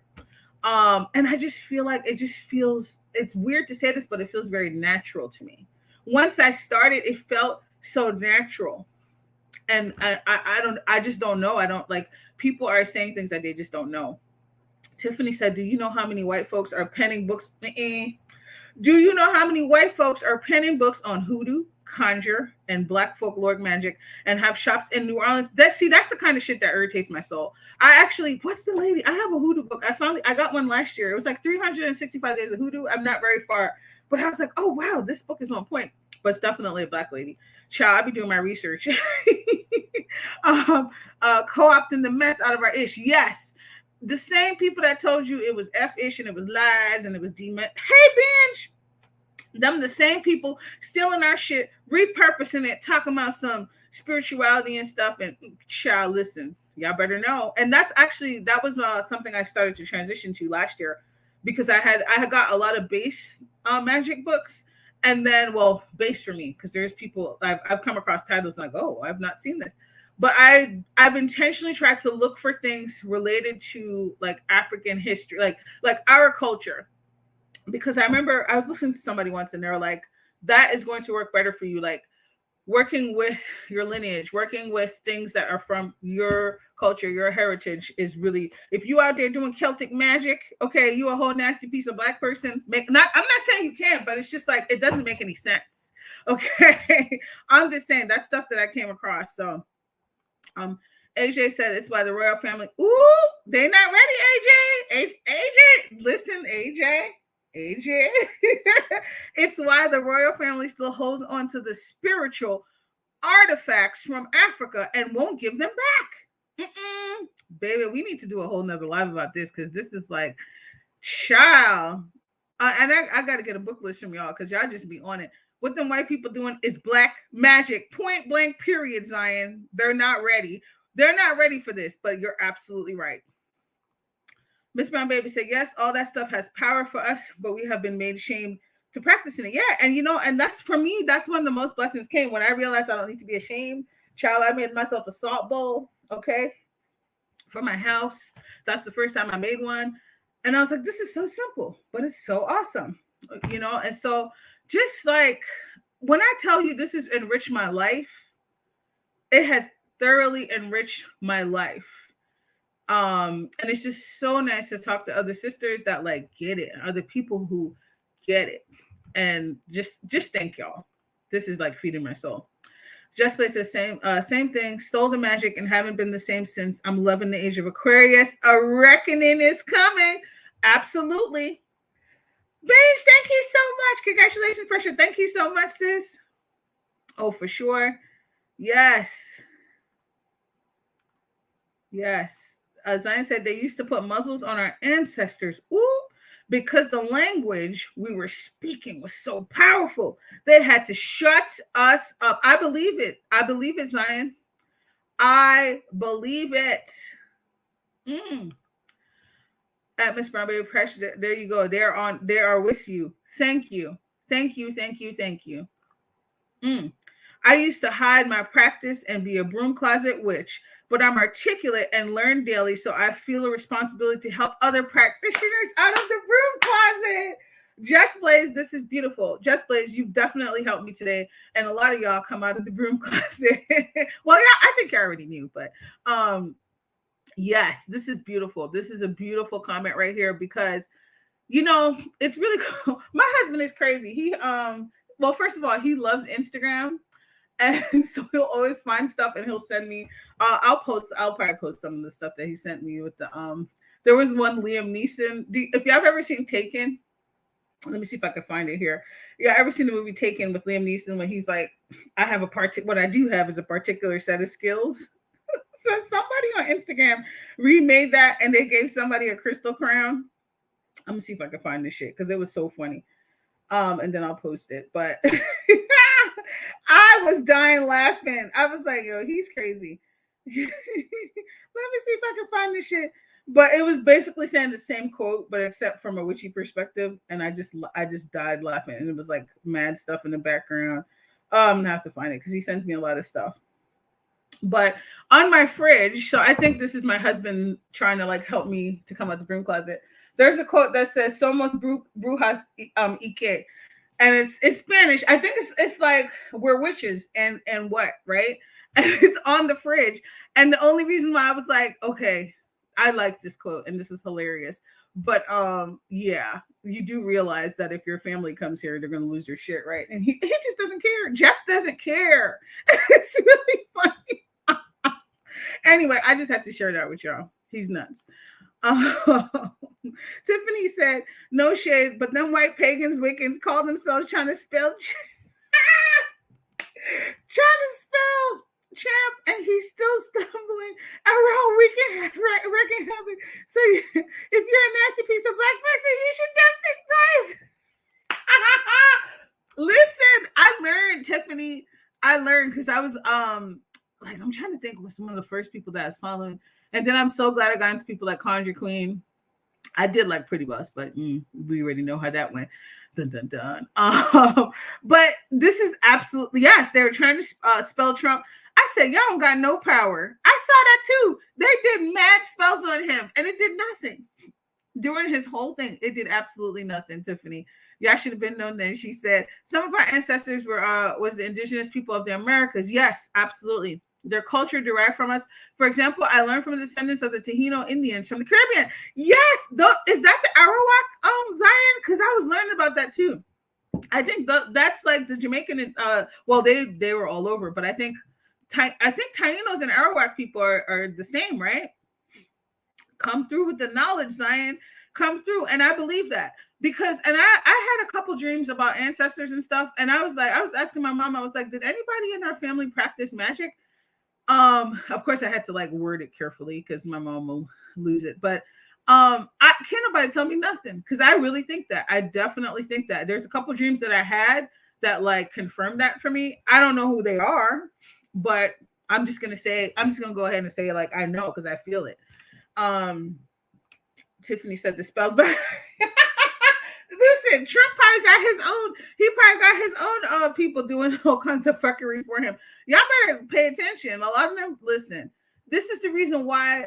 And I just feel like it just feels, it's weird to say this, but it feels very natural to me. Once I started, it felt so natural. And I just don't know. I don't like, people are saying things that they just don't know. Tiffany said, do you know how many white folks are penning books? Do you know how many white folks are penning books on hoodoo, conjure, and black folkloric magic and have shops in New Orleans? That's the kind of shit that irritates my soul. I actually, what's the lady? I have a hoodoo book. I got one last year. It was like 365 days of hoodoo. I'm not very far, but I was like, oh wow, this book is on point. But it's definitely a black lady. Child, I'll be doing my research. Co-opting the mess out of our ish. Yes. The same people that told you it was F-ish and it was lies and it was demon. Hey, Benj. Them the same people stealing our shit, repurposing it, talking about some spirituality and stuff. And child, listen, y'all better know. And that was something I started to transition to last year, because I had got a lot of base magic books. And then, well, base for me, because there's people I've come across titles like, oh, I've not seen this. But I've intentionally tried to look for things related to like African history, like our culture. Because I remember I was listening to somebody once and they were like, that is going to work better for you. Like working with your lineage, working with things that are from your culture, your heritage is really, if you out there doing Celtic magic, okay, you a whole nasty piece of black person. I'm not saying you can't, but it's just like, it doesn't make any sense. Okay. I'm just saying that's stuff that I came across. So, AJ said it's by the royal family. Ooh, they not ready, AJ. Listen, AJ. It's why the royal family still holds on to the spiritual artifacts from Africa and won't give them back. Baby, we need to do a whole nother live about this, because this is like, child. And I got to get a book list from y'all, because y'all just be on it. What them white people doing is black magic. Point blank, period, Zion. They're not ready. They're not ready for this, but you're absolutely right. Miss Brown Baby said, yes, all that stuff has power for us, but we have been made ashamed to practicing it. Yeah, and and that's, for me, that's when the most blessings came, when I realized I don't need to be ashamed. Child, I made myself a salt bowl, okay, for my house. That's the first time I made one. And I was like, this is so simple, but it's so awesome, And so just like, when I tell you this has enriched my life, it has thoroughly enriched my life. And it's just so nice to talk to other sisters that like get it, other people who get it. And just thank y'all. This is like feeding my soul. Just Play says same thing. Stole the magic and haven't been the same since. I'm loving the age of Aquarius. A reckoning is coming. Absolutely. Beige, thank you so much. Congratulations, Pressure. Thank you so much, sis. Oh, for sure. Yes. Zion said they used to put muzzles on our ancestors. Ooh, because the language we were speaking was so powerful. They had to shut us up. I believe it. Zion. I believe it. At Miss Brown Baby Pressure, there you go. They are with you. Thank you. I used to hide my practice and be a broom closet witch, but I'm articulate and learn daily, so I feel a responsibility to help other practitioners out of the broom closet. Just Blaze, this is beautiful. Just Blaze, you've definitely helped me today. And a lot of y'all come out of the broom closet. Well, yeah, I think I already knew, but yes, this is beautiful. This is a beautiful comment right here because it's really cool. My husband is crazy. He well, first of all, he loves Instagram. And so he'll always find stuff and he'll send me I'll probably post some of the stuff that he sent me with the there was one Liam Neeson. If y'all have ever seen Taken, let me see if I can find it here. Yeah, ever seen the movie Taken with Liam Neeson when he's like, what I do have is a particular set of skills. So somebody on Instagram remade that and they gave somebody a crystal crown. I'm gonna see if I can find this shit because it was so funny. And then I'll post it. But I was dying laughing. I was like, yo, he's crazy. Let me see if I can find this shit. But it was basically saying the same quote, but except from a witchy perspective. And I just died laughing. And it was like mad stuff in the background. I'm gonna have to find it because he sends me a lot of stuff. But on my fridge, so I think this is my husband trying to like help me to come out the broom closet. There's a quote that says "Somos brujas Ike," and it's Spanish. I think it's like we're witches and what, right? And it's on the fridge. And the only reason why I was like, okay, I like this quote and this is hilarious. But yeah, you do realize that if your family comes here, they're gonna lose your shit, right? And he just doesn't care. Jeff doesn't care. It's really funny. Anyway, I just had to share that with y'all. He's nuts. Tiffany said, no shade, but them white pagans, Wiccans call themselves trying to spell champ, and he's still stumbling around wreaking havoc. So if you're a nasty piece of black person, you should definitely think twice. Listen, I learned, Tiffany. I learned because I was like, I'm trying to think was some of the first people that I was following. And then I'm so glad I got into people like Conjure Queen. I did like Pretty Boss, but we already know how that went. Dun, dun, dun. But this is absolutely, yes, they were trying to spell Trump. I said, y'all don't got no power. I saw that too. They did mad spells on him and it did nothing. During his whole thing, it did absolutely nothing, Tiffany. Y'all should have been known then. She said, some of our ancestors was the indigenous people of the Americas. Yes, absolutely. Their culture derived from us. For example, I learned from the descendants of the Taino Indians from the Caribbean. Yes, is that the Arawak Zion? Because I was learning about that too. I think that's like the Jamaican. Well, they were all over, but I think Tainos and Arawak people are the same, right? Come through with the knowledge, Zion. Come through, and I believe that because, and I had a couple dreams about ancestors and stuff, and I was asking my mom, I was like, did anybody in our family practice magic? Of course, I had to like word it carefully because my mom will lose it, but can't nobody tell me nothing because I really think that. I definitely think that. There's a couple dreams that I had that like confirmed that for me. I don't know who they are, but I'm just gonna go ahead and say like I know because I feel it. Tiffany said the spells back. Listen, Trump probably got his own. He probably got his own people doing all kinds of fuckery for him. Y'all better pay attention. A lot of them. Listen, this is the reason why.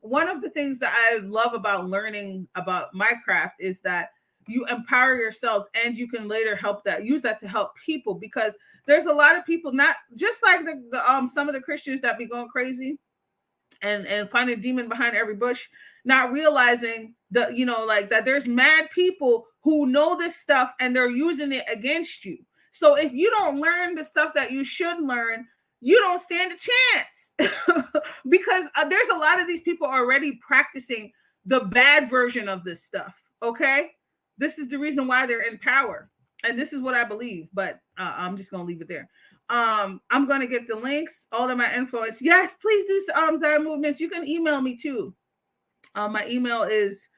One of the things that I love about learning about my craft is that you empower yourselves, and you can later use that to help people because there's a lot of people, not just like the some of the Christians that be going crazy and finding a demon behind every bush, not realizing that, like that there's mad people who know this stuff and they're using it against you. So if you don't learn the stuff that you should learn, you don't stand a chance because there's a lot of these people already practicing the bad version of this stuff. Okay. This is the reason why they're in power. And this is what I believe, but I'm just going to leave it there. I'm going to get the links. All of my info is, yes, please do Zaya Movements. You can email me too. My email is,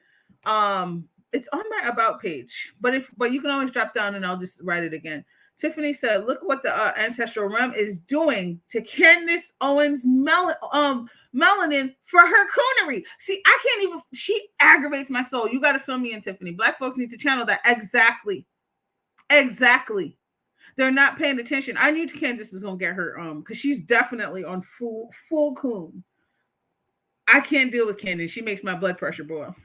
it's on my about page, but you can always drop down and I'll just write it again. Tiffany said, look what the ancestral realm is doing to Candace Owens melanin for her coonery. See, I can't even, she aggravates my soul. You got to fill me in, Tiffany. Black folks need to channel that. Exactly. They're not paying attention. I knew Candace was gonna get her because she's definitely on full coon. I can't deal with Candace. She makes my blood pressure boil.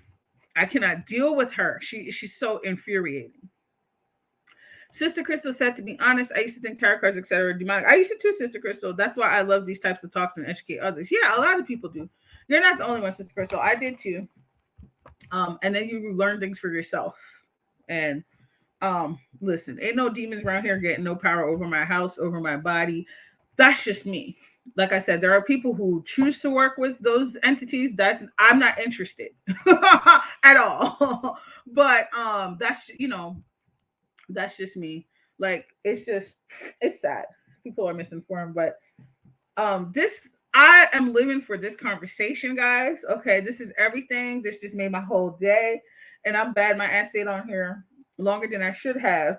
I cannot deal with her. She's so infuriating. Sister Crystal said, to be honest, I used to think tarot cards, etc., are demonic. I used to too, Sister Crystal. That's why I love these types of talks and educate others. Yeah, a lot of people do. You're not the only one, Sister Crystal. I did too. And then you learn things for yourself. And listen, ain't no demons around here getting no power over my house, over my body. That's just me. Like I said, there are people who choose to work with those entities. I'm not interested at all. But that's just me. Like it's sad. People are misinformed, but this I am living for this conversation, guys. Okay, this is everything. This just made my whole day. And I'm bad my ass stayed on here longer than I should have,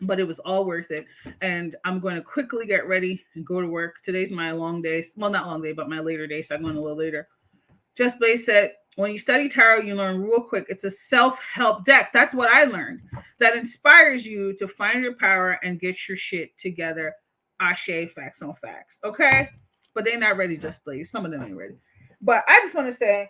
but it was all worth it. And I'm going to quickly get ready and go to work. Today's my long day. Well, not long day, but my later day. So I'm going a little later. Just Blaze said, when you study tarot, you learn real quick. It's a self-help deck. That's what I learned. That inspires you to find your power and get your shit together. Ashe, facts on facts. Okay? But they're not ready, Just Blaze. Some of them ain't ready. But I just want to say,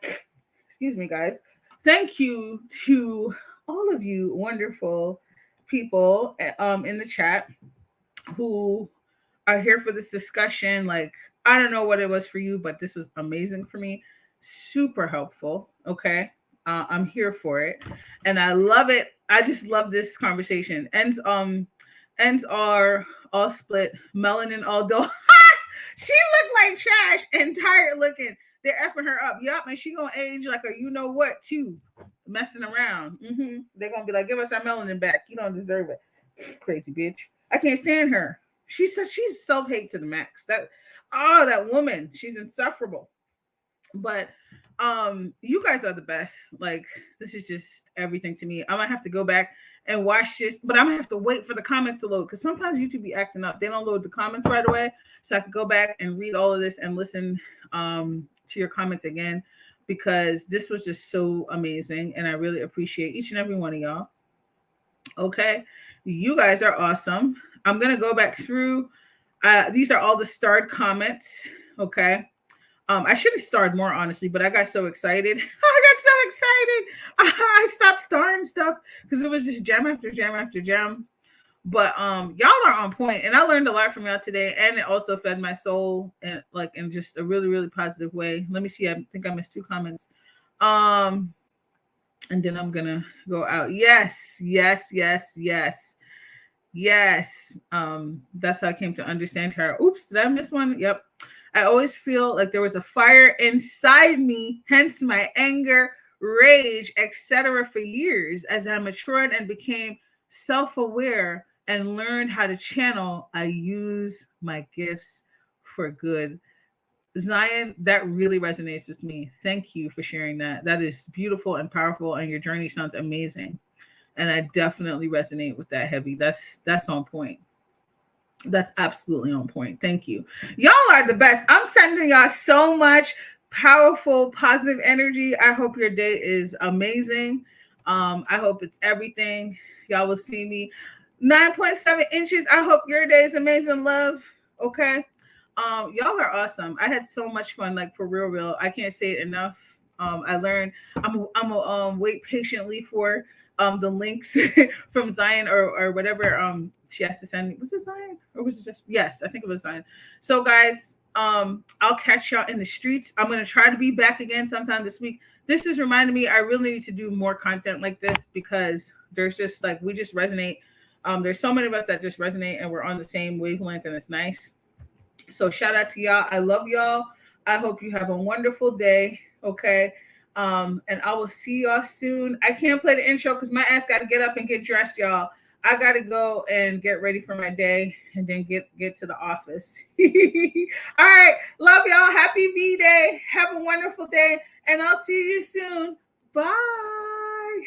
excuse me, guys. Thank you to all of you wonderful people in the chat who are here for this discussion. Like, I don't know what it was for you, but this was amazing for me. Super helpful. Okay. I'm here for it. And I love it. I just love this conversation. Ends are all split. Melanin all dull. She looked like trash and tired looking. They're effing her up. Yup, and she gonna age like a you know what too. Messing around. They're gonna be like, give us our melanin back. You don't deserve it. Crazy bitch. I can't stand her. She's self-hate to the max. That woman, she's insufferable. But you guys are the best. Like, this is just everything to me. I might have to go back and watch this, but I'm gonna have to wait for the comments to load because sometimes YouTube be acting up. They don't load the comments right away. So I could go back and read all of this and listen to your comments again, because this was just so amazing. And I really appreciate each and every one of y'all. Okay. You guys are awesome. I'm going to go back through. These are all the starred comments. Okay. I should have starred more, honestly, but I got so excited. I stopped starring stuff because it was just gem after gem after gem. But y'all are on point, and I learned a lot from y'all today, and it also fed my soul in just a really, really positive way. Let me see. I think I missed 2 comments. And then I'm gonna go out. Yes. That's how I came to understand tarot. Oops, did I miss one? Yep. I always feel like there was a fire inside me, hence my anger, rage, etc. for years. As I matured and became self-aware and learned how to channel, I use my gifts for good. Zion, that really resonates with me. Thank you for sharing that. That is beautiful and powerful, and your journey sounds amazing. And I definitely resonate with that heavy. That's on point. That's absolutely on point. Thank you. Y'all are the best. I'm sending y'all so much powerful, positive energy. I hope your day is amazing. I hope it's everything. Y'all will see me 9.7 inches. I hope your day is amazing, love. Okay. Y'all are awesome. I had so much fun, like for real. I can't say it enough. I learned. I'm gonna wait patiently for the links from Zion or whatever she has to send me. Was it Zion or was it just? Yes, I think it was Zion. So guys, I'll catch y'all in the streets. I'm gonna try to be back again sometime this week. This is reminding me I really need to do more content like this because there's just like we just resonate. There's so many of us that just resonate and we're on the same wavelength and it's nice. So shout out to y'all. I love y'all. I hope you have a wonderful day. Okay. And I will see y'all soon. I can't play the intro because my ass got to get up and get dressed, y'all. I got to go and get ready for my day and then get to the office. All right. Love y'all. Happy V-Day. Have a wonderful day. And I'll see you soon. Bye.